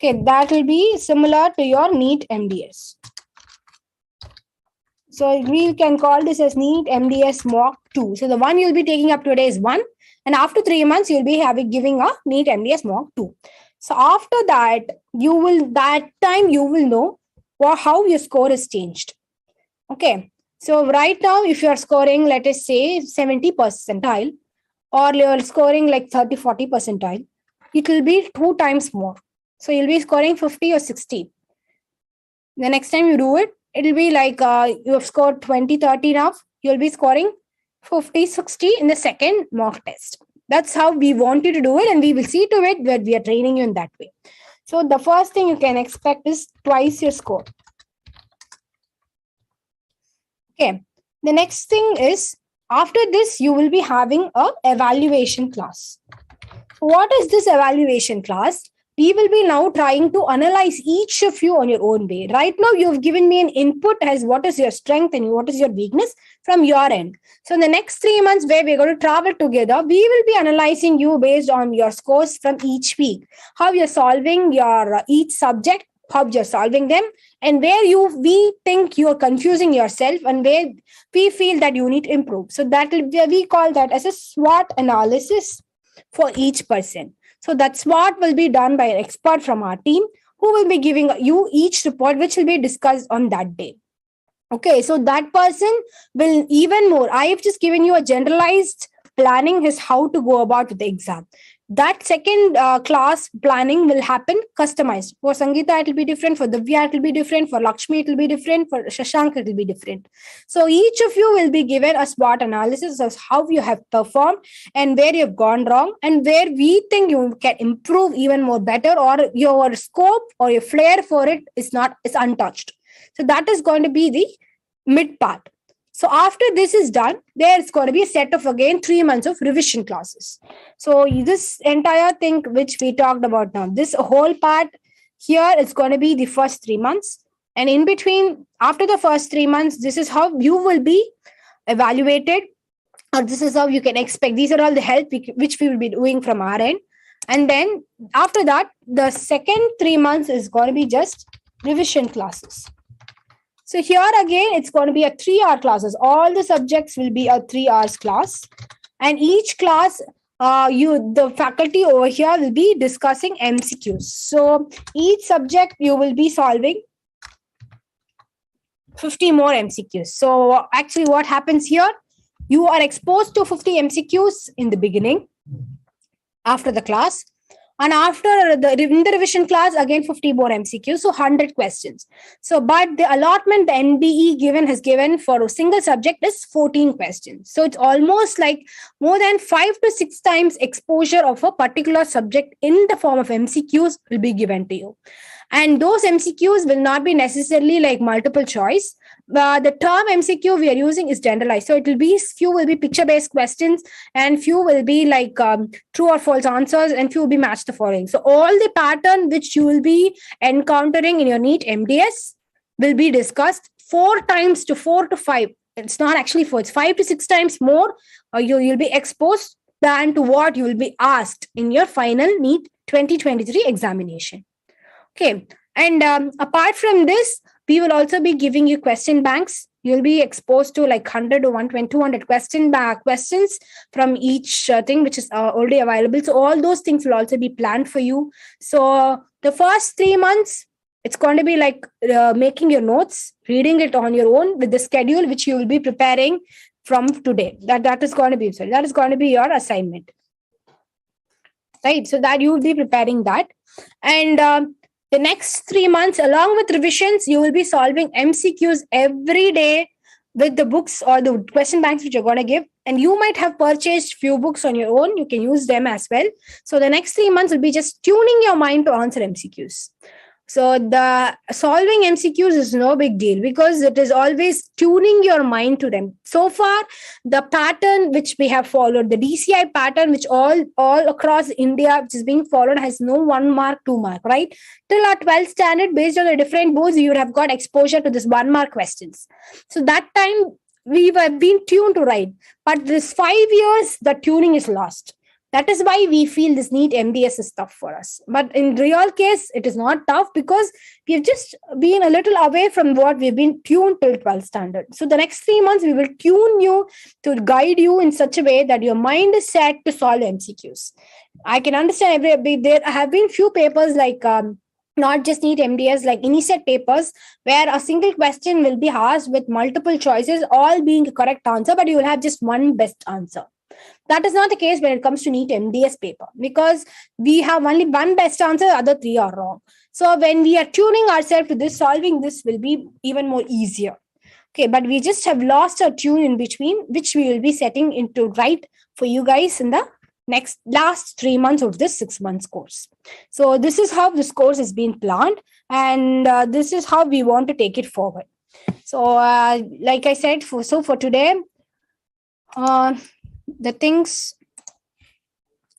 Okay, that will be similar to your NEET MDS. So we can call this as NEET MDS Mock 2. So the one you'll be taking up today is 1. And after 3 months, you'll be giving a NEET MDS Mock 2. So after that, you will know how your score is changed. Okay. So right now, if you're scoring, let us say 70 percentile, or you're scoring like 30, 40 percentile, it will be 2 times more. So you'll be scoring 50 or 60. The next time you do it, it'll be like you have scored 20, 30 now. You'll be scoring 50, 60 in the second mock test. That's how we want you to do it, and we will see to it that we are training you in that way. So the first thing you can expect is twice your score. Okay. The next thing is, after this, you will be having an evaluation class. What is this evaluation class? We will be now trying to analyze each of you on your own way. Right now, you've given me an input as what is your strength and what is your weakness from your end. So in the next 3 months where we're going to travel together, we will be analyzing you based on your scores from each week, how you're solving your each subject, how you're solving them, and where we think you're confusing yourself and where we feel that you need to improve. So we call that as a SWOT analysis for each person. So that SWOT will be done by an expert from our team who will be giving you each report, which will be discussed on that day. Okay, so that person will even more. I have just given you a generalized planning is how to go about with the exam. That second class planning will happen customized. For Sangeeta, it will be different. For Divya, it will be different. For Lakshmi, it will be different. For Shashank, it will be different. So each of you will be given a SWOT analysis of how you have performed and where you've gone wrong and where we think you can improve even more better, or your scope or your flair for it is untouched. So that is going to be the mid part. So after this is done, there's going to be a set of, again, 3 months of revision classes. So this entire thing which we talked about now, this whole part here is going to be the first 3 months. And in between, after the first 3 months, this is how you will be evaluated, or this is how you can expect. These are all the help which we will be doing from our end. And then after that, the second 3 months is going to be just revision classes. So here again, it's going to be a 3-hour classes. All the subjects will be a 3 hours class. And each class, the faculty over here will be discussing MCQs. So each subject you will be solving 50 more MCQs. So actually what happens here, you are exposed to 50 MCQs in the beginning, after the class. And after in the revision class, again 50 more MCQs, so 100 questions. So, but the allotment the NBE has given for a single subject is 14 questions. So it's almost like more than 5 to 6 times exposure of a particular subject in the form of MCQs will be given to you. And those MCQs will not be necessarily like multiple choice. The term MCQ we are using is generalized. So few will be picture-based questions, and few will be like true or false answers, and few will be match the following. So all the pattern which you will be encountering in your NEET MDS will be discussed 4 times to 4 to 5. It's not actually 4, it's 5 to 6 times more you'll be exposed than to what you will be asked in your final NEET 2023 examination. Okay, and apart from this, we will also be giving you question banks. You'll be exposed to like 100 to 120, 200 questions from each thing which is already available. So all those things will also be planned for you. So the first 3 months, it's going to be like making your notes, reading it on your own with the schedule which you will be preparing from today. That is going to be your assignment. Right, so that you will be preparing that. And The next 3 months, along with revisions, you will be solving MCQs every day with the books or the question banks which you're going to give. And you might have purchased few books on your own. You can use them as well. So the next 3 months will be just tuning your mind to answer MCQs. So the solving MCQs is no big deal because it is always tuning your mind to them. So far, the pattern which we have followed, the DCI pattern, which all across India, which is being followed, has no 1 mark, 2 mark, right? Till our 12th standard, based on the different boards, you would have got exposure to this 1 mark questions. So that time we were being tuned to write. But this 5 years, the tuning is lost. That is why we feel this NEET MDS is tough for us. But in real case, it is not tough because we've just been a little away from what we've been tuned till 12th standard. So the next 3 months, we will tune you to guide you in such a way that your mind is set to solve MCQs. I can understand there have been few papers like not just NEET MDS, like NEET papers, where a single question will be asked with multiple choices, all being the correct answer, but you will have just one best answer. That is not the case when it comes to NEET MDS paper because we have only one best answer, the other 3 are wrong. So when we are tuning ourselves to this, solving this will be even more easier. Okay, but we just have lost our tune in between, which we will be setting into right for you guys in the last 3 months of this 6 months course. So this is how this course is being planned, and this is how we want to take it forward. So like I said, for today, the things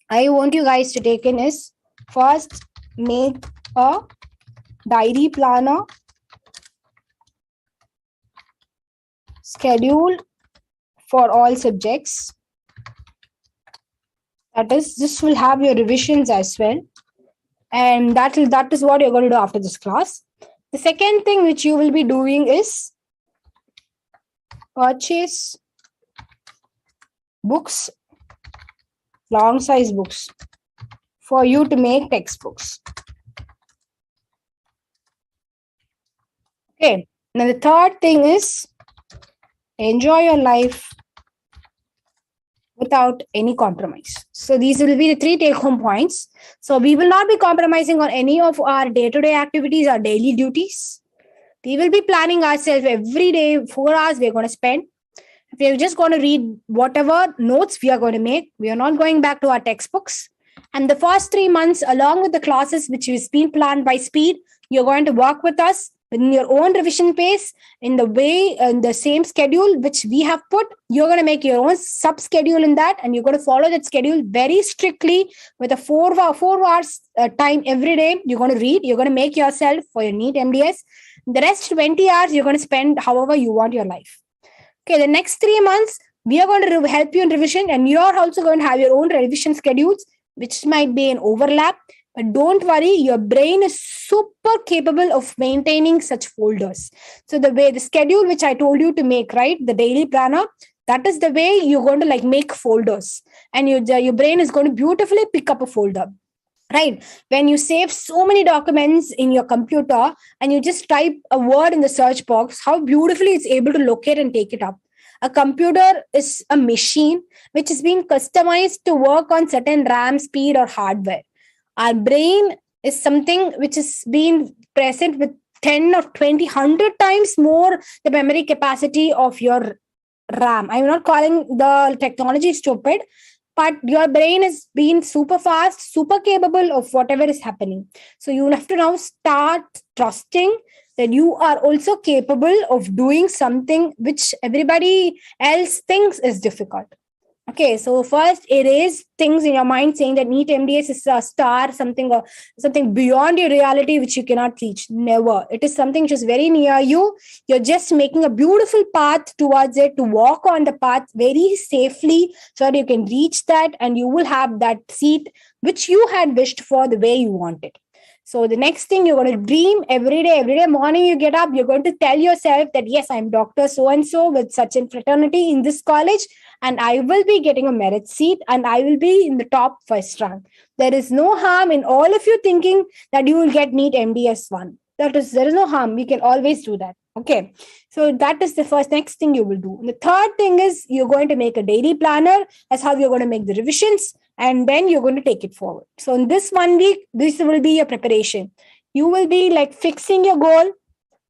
I want you guys to take in is, first, make a diary planner, schedule for all subjects. That is, this will have your revisions as well. And that is what you're going to do after this class. The second thing which you will be doing is purchase books, long size books, for you to make textbooks. Okay. Now the third thing is enjoy your life without any compromise. So these will be the 3 take-home points. So we will not be compromising on any of our day-to-day activities, our daily duties. We will be planning ourselves every day, 4 hours we're going to spend. We're just going to read whatever notes we are going to make. We are not going back to our textbooks. And the first 3 months, along with the classes which is being planned by Speed, you're going to work with us in your own revision pace, in the way, in the same schedule which we have put. You're going to make your own sub-schedule in that, and you're going to follow that schedule very strictly with a 4 hours time every day. You're going to read. You're going to make yourself for your NEET MDS. The rest 20 hours, you're going to spend however you want your life. Okay, the next 3 months, we are going to help you in revision, and you are also going to have your own revision schedules, which might be an overlap. But don't worry, your brain is super capable of maintaining such folders. So the schedule which I told you to make, right, the daily planner, that is the way you're going to make folders. And your brain is going to beautifully pick up a folder. Right. When you save so many documents in your computer and you just type a word in the search box, how beautifully it's able to locate and take it up. A computer is a machine which is being customized to work on certain RAM, speed, or hardware. Our brain is something which is being present with 10 or 20, 100 times more the memory capacity of your RAM. I'm not calling the technology stupid, but your brain is being super fast, super capable of whatever is happening. So you have to now start trusting that you are also capable of doing something which everybody else thinks is difficult. Okay, so first erase things in your mind saying that NEET MDS is a star, something beyond your reality which you cannot reach. Never. It is something which is very near you. You're just making a beautiful path towards it, to walk on the path very safely so that you can reach that and you will have that seat which you had wished for the way you want it. So the next thing, you're going to dream every day morning you get up, you're going to tell yourself that, yes, I'm Dr. So-and-so with such a fraternity in this college, and I will be getting a merit seat and I will be in the top first rank. There is no harm in all of you thinking that you will get NEET MDS 1. There is no harm. We can always do that. Okay. So that is the next thing you will do. And the third thing is you're going to make a daily planner as how you're going to make the revisions, and then you're going to take it forward. So in this 1 week, this will be your preparation. you will be like fixing your goal.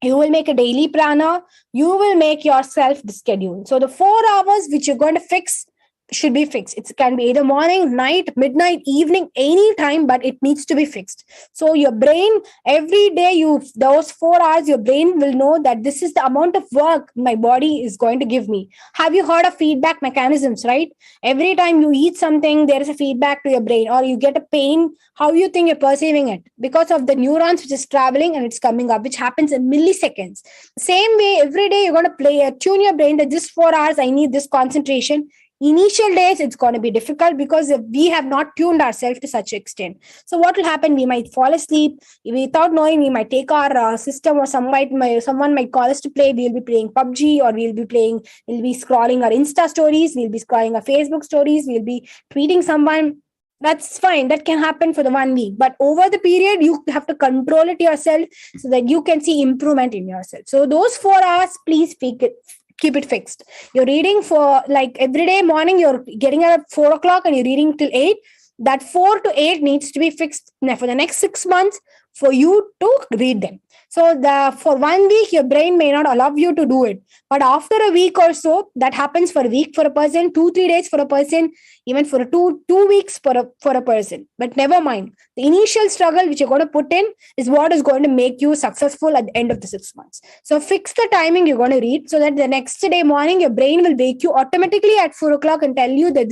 You will make a daily planner. You will make yourself the schedule. So the 4 hours which you're going to fix should be fixed. It can be either morning, night, midnight, evening, any time, but it needs to be fixed. So your brain, every day, those 4 hours, your brain will know that this is the amount of work my body is going to give me. Have you heard of feedback mechanisms, right? Every time you eat something, there is a feedback to your brain, or you get a pain. How you think you're perceiving it? Because of the neurons which is traveling and it's coming up, which happens in milliseconds. Same way, every day you're going to tune your brain that this 4 hours I need this concentration. Initial days it's going to be difficult because we have not tuned ourselves to such extent. So what will happen? We might fall asleep without knowing. We might take our system, or someone might call us to play. We'll be playing PUBG, or we'll be scrolling our Insta stories, we'll be scrolling our Facebook stories, we'll be tweeting someone. That's fine, that can happen for the 1 week, but over the period you have to control it yourself so that you can see improvement in yourself. So those 4 hours, please keep it fixed. You're reading for like every day morning, you're getting up at 4 o'clock and you're reading till 8. That 4 to 8 needs to be fixed for the next 6 months for you to read them. So for 1 week, your brain may not allow you to do it. But after a week or so, that happens for a week for a person, 2-3 days for a person, even for 2 weeks for a person. But never mind. The initial struggle which you're going to put in is what is going to make you successful at the end of the 6 months. So fix the timing you're going to read so that the next day morning, your brain will wake you automatically at 4 o'clock and tell you that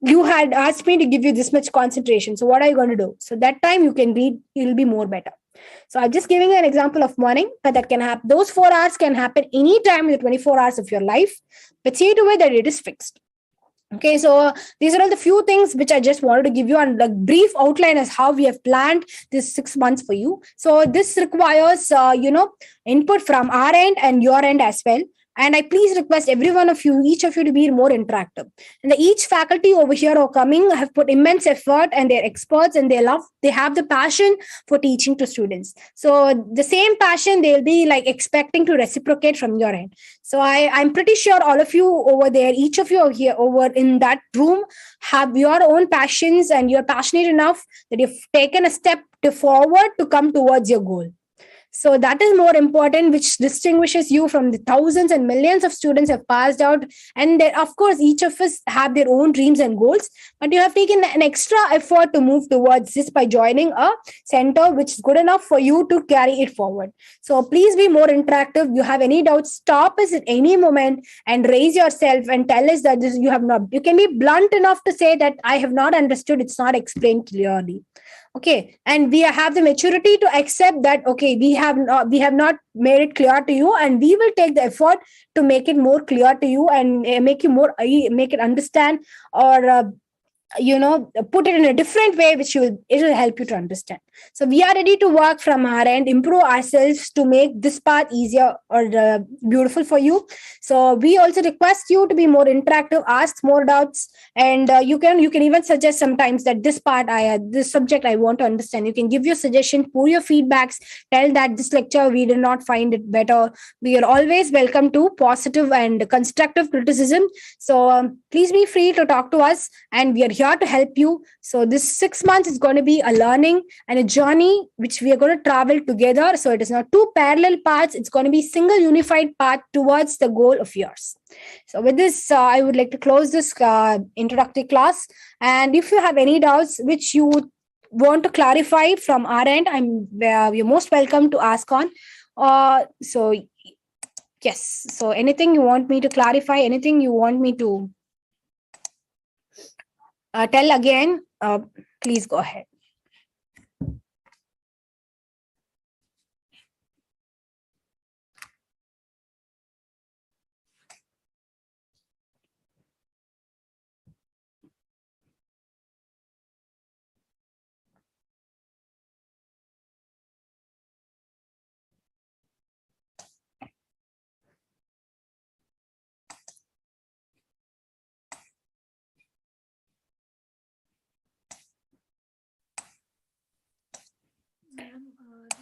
you had asked me to give you this much concentration. So what are you going to do? So that time you can read, you'll be more better. So I'm just giving an example of morning, but that can happen. Those 4 hours can happen anytime in the 24 hours of your life, but see to it that it is fixed. Okay, so these are all the few things which I just wanted to give you on like brief outline as how we have planned this 6 months for you. So this requires, input from our end and your end as well. And I please request every one of you, each of you, to be more interactive. And each faculty over here are coming, have put immense effort, and they're experts, and they have the passion for teaching to students. So the same passion they'll be like expecting to reciprocate from your end. So I'm pretty sure all of you over there, each of you here over in that room, have your own passions, and you're passionate enough that you've taken a step forward to come towards your goal. So that is more important, which distinguishes you from the thousands and millions of students who have passed out. And of course, each of us have their own dreams and goals, but you have taken an extra effort to move towards this by joining a center which is good enough for you to carry it forward. So please be more interactive. You have any doubts, stop us at any moment and raise yourself and tell us that you have not. You can be blunt enough to say that I have not understood, it's not explained clearly. Okay, and we have the maturity to accept that, okay, we have not made it clear to you, and we will take the effort to make it more clear to you and make it understand, or put it in a different way which it will help you to understand. So we are ready to work from our end, improve ourselves to make this path easier or beautiful for you. So we also request you to be more interactive, ask more doubts, and you can even suggest sometimes that this subject I want to understand. You can give your suggestion, pour your feedbacks, tell that this lecture we did not find it better. We are always welcome to positive and constructive criticism. So please be free to talk to us, and we are here to help you. So this 6 months is going to be a learning and a journey which we are going to travel together. So it is not two parallel paths. It's going to be single unified path towards the goal of yours. So with this, I would like to close this introductory class. And if you have any doubts which you would want to clarify from our end, you're most welcome to ask on. So yes, so anything you want me to clarify, anything you want me to tell again, please go ahead.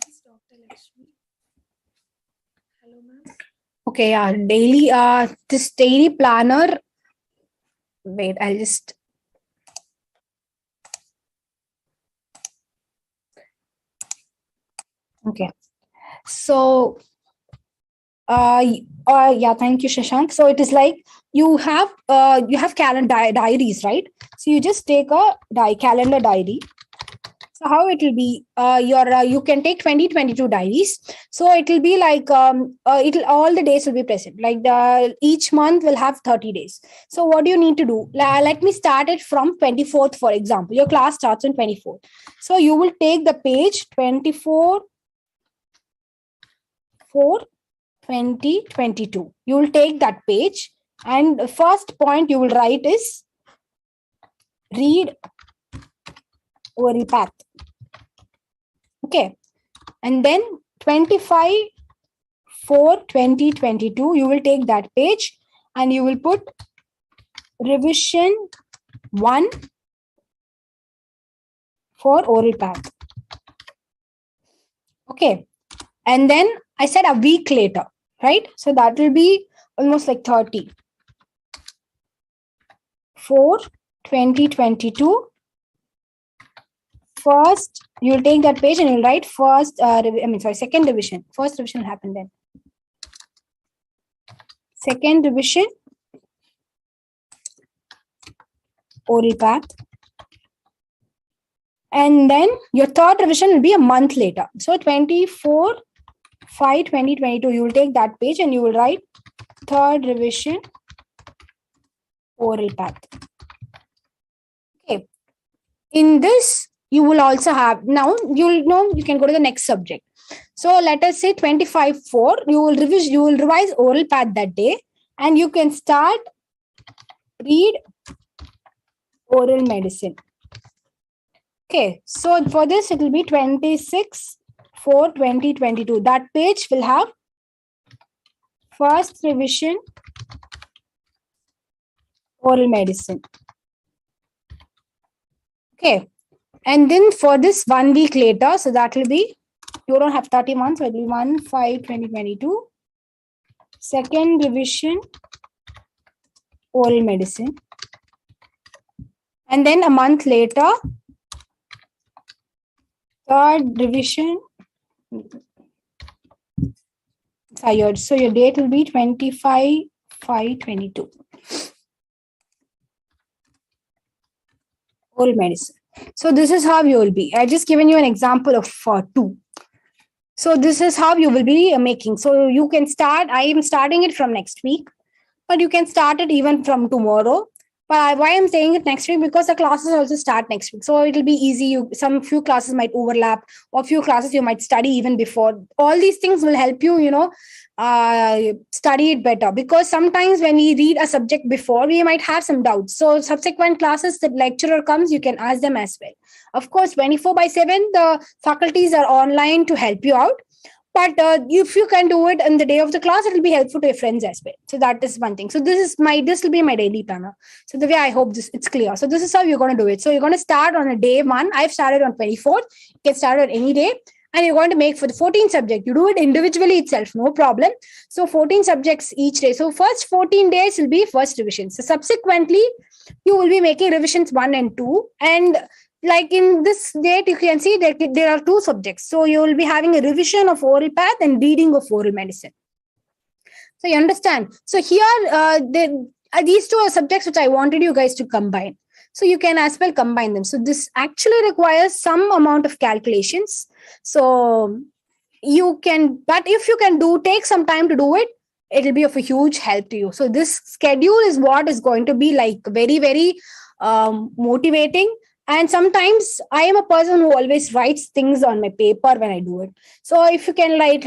This is Dr. Lakshmi. Hello, ma'am. Okay, this daily planner. Wait, I'll just. Okay. So, yeah, thank you, Shashank. So it is like you have calendar diaries, right? So you just take a calendar diary. So how it will be? You can take 2022 diaries. So it will be like it'll all the days will be present. Like each month will have 30 days. So what do you need to do? Let me start it from 24th, for example. Your class starts on 24th. So you will take the page 24 for 2022. You will take that page, and the first point you will write is read oral path. Okay. And then 25 for 2022, you will take that page and you will put revision 1 for oral path. Okay. And then I said a week later, right? So that will be almost like 30 for 2022. First, you'll take that page and you'll write second revision. First revision will happen then. Second revision, oral path. And then your third revision will be a month later. So 24/5/2022, you will take that page and you will write third revision, oral path. Okay. In this, you will also have, now you'll know you can go to the next subject. So let us say 25/4, you will revise oral path that day, and you can start read oral medicine. Okay, so for this it will be 26/4/2022. That page will have first revision oral medicine. Okay, and then for this 1 week later, so that will be, you don't have 30 months, so it will be 1/5/2022. Second revision oral medicine. And then a month later, third revision. Tired. So your date will be 25/5/22. Oral medicine. So this is how you will be. I just given you an example of 2. So this is how you will be making. So you can start. I am starting it from next week, but you can start it even from tomorrow. But why I'm saying it next week, because the classes also start next week. So it'll be easy. Some few classes might overlap, or few classes you might study even before. All these things will help you, study it better. Because sometimes when we read a subject before, we might have some doubts. So subsequent classes, the lecturer comes, you can ask them as well. Of course, 24/7, the faculties are online to help you out. But if you can do it on the day of the class, it will be helpful to your friends as well. So that is one thing. So this will be my daily planner. So the way I hope it's clear. So this is how you're going to do it. So you're going to start on a day 1. I've started on 24th. You can start on any day. And you're going to make for the 14 subject. You do it individually itself, no problem. So 14 subjects each day. So first 14 days will be first revision. So subsequently, you will be making revisions 1 and 2. And like in this date, you can see that there are 2 subjects. So you will be having a revision of oral path and reading of oral medicine. So you understand. So here, these 2 are subjects which I wanted you guys to combine. So you can as well combine them. So this actually requires some amount of calculations. So you can, but if you can take some time to do it, it will be of a huge help to you. So this schedule is what is going to be like very, very motivating. And sometimes I am a person who always writes things on my paper when I do it. So if you can write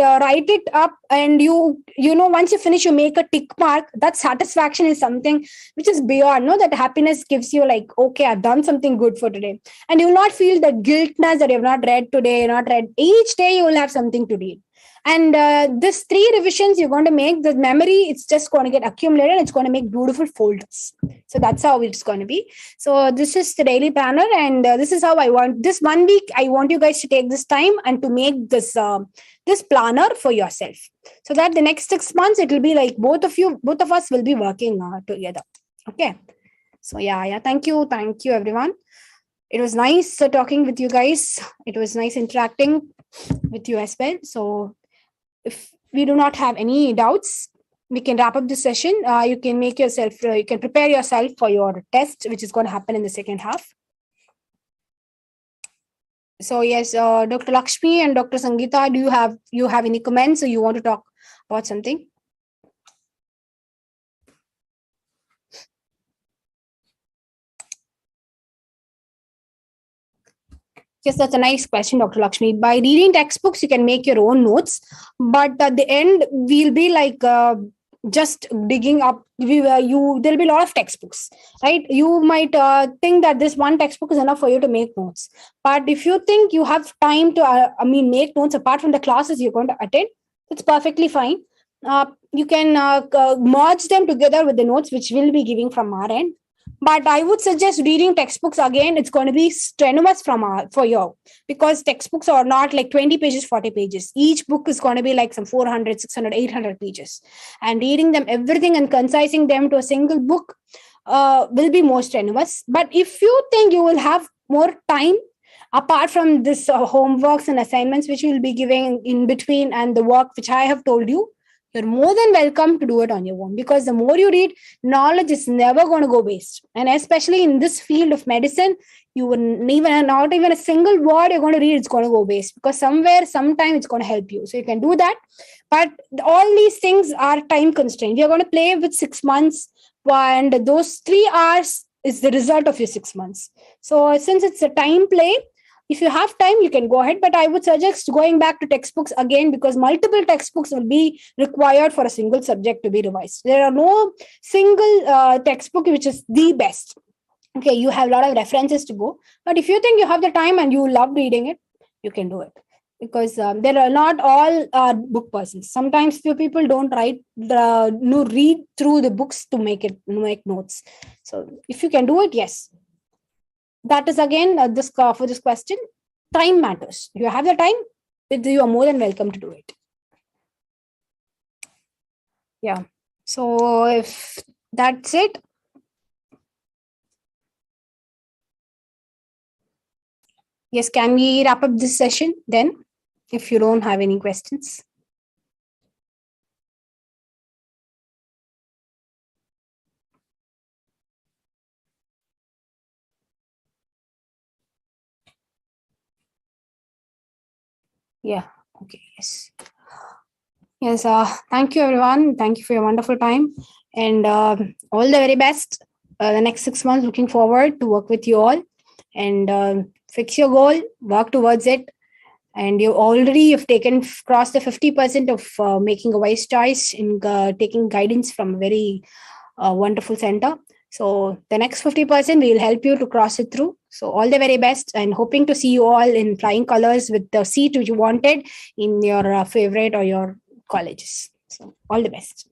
it up, and once you finish, you make a tick mark. That satisfaction is something which is beyond. That happiness gives you like, okay, I've done something good for today. And you will not feel that guiltness that you have not read today, not read. Each day you will have something to read. And this 3 revisions you're going to make, the memory, it's just going to get accumulated. It's going to make beautiful folders. So that's how it's going to be. So this is the daily planner, and this is how I want this 1 week. I want you guys to take this time and to make this planner for yourself, so that the next 6 months it will be like both of us will be working together. Okay. So yeah. Thank you everyone. It was nice talking with you guys. It was nice interacting with you as well. So if we do not have any doubts, we can wrap up this session. You can you can prepare yourself for your test, which is going to happen in the second half. So yes, Dr. Lakshmi and Dr. Sangeeta, do you have any comments, or you want to talk about something? Yes, that's a nice question, Dr. Lakshmi. By reading textbooks, you can make your own notes, but at the end, we'll be like just digging up. There'll be a lot of textbooks, right? You might think that this one textbook is enough for you to make notes, but if you think you have time to, make notes apart from the classes you're going to attend, it's perfectly fine. You can merge them together with the notes which we'll be giving from our end. But I would suggest reading textbooks again. It's going to be strenuous for you, because textbooks are not like 20 pages, 40 pages. Each book is going to be like some 400, 600, 800 pages. And reading them, everything, and concising them to a single book will be more strenuous. But if you think you will have more time, apart from this homeworks and assignments which you will be giving in between and the work which I have told you, you're more than welcome to do it on your own, because the more you read, knowledge is never going to go waste. And especially in this field of medicine, you will not even a single word you're going to read, it's going to go waste, because sometime it's going to help you. So you can do that. But all these things are time constrained. You're going to play with 6 months, and those 3 hours is the result of your 6 months. So since it's a time play, if you have time, you can go ahead, but I would suggest going back to textbooks again, because multiple textbooks will be required for a single subject to be revised. There are no single textbook which is the best. Okay, you have a lot of references to go, but if you think you have the time and you love reading it, you can do it, because there are not all book persons. Sometimes few people don't read through the books to make notes. So if you can do it, yes. That is again for this question, time matters. You have the time, you are more than welcome to do it. Yeah. So if that's it, yes, can we wrap up this session then, if you don't have any questions? Yeah. Okay. Yes. Yes. Thank you, everyone. Thank you for your wonderful time, and all the very best. The next 6 months, looking forward to work with you all, and fix your goal, work towards it. And you already have crossed the 50% of making a wise choice in taking guidance from a very wonderful center. So the next 50% will help you to cross it through. So all the very best, and hoping to see you all in flying colors with the seat which you wanted in your favorite or your colleges. So all the best.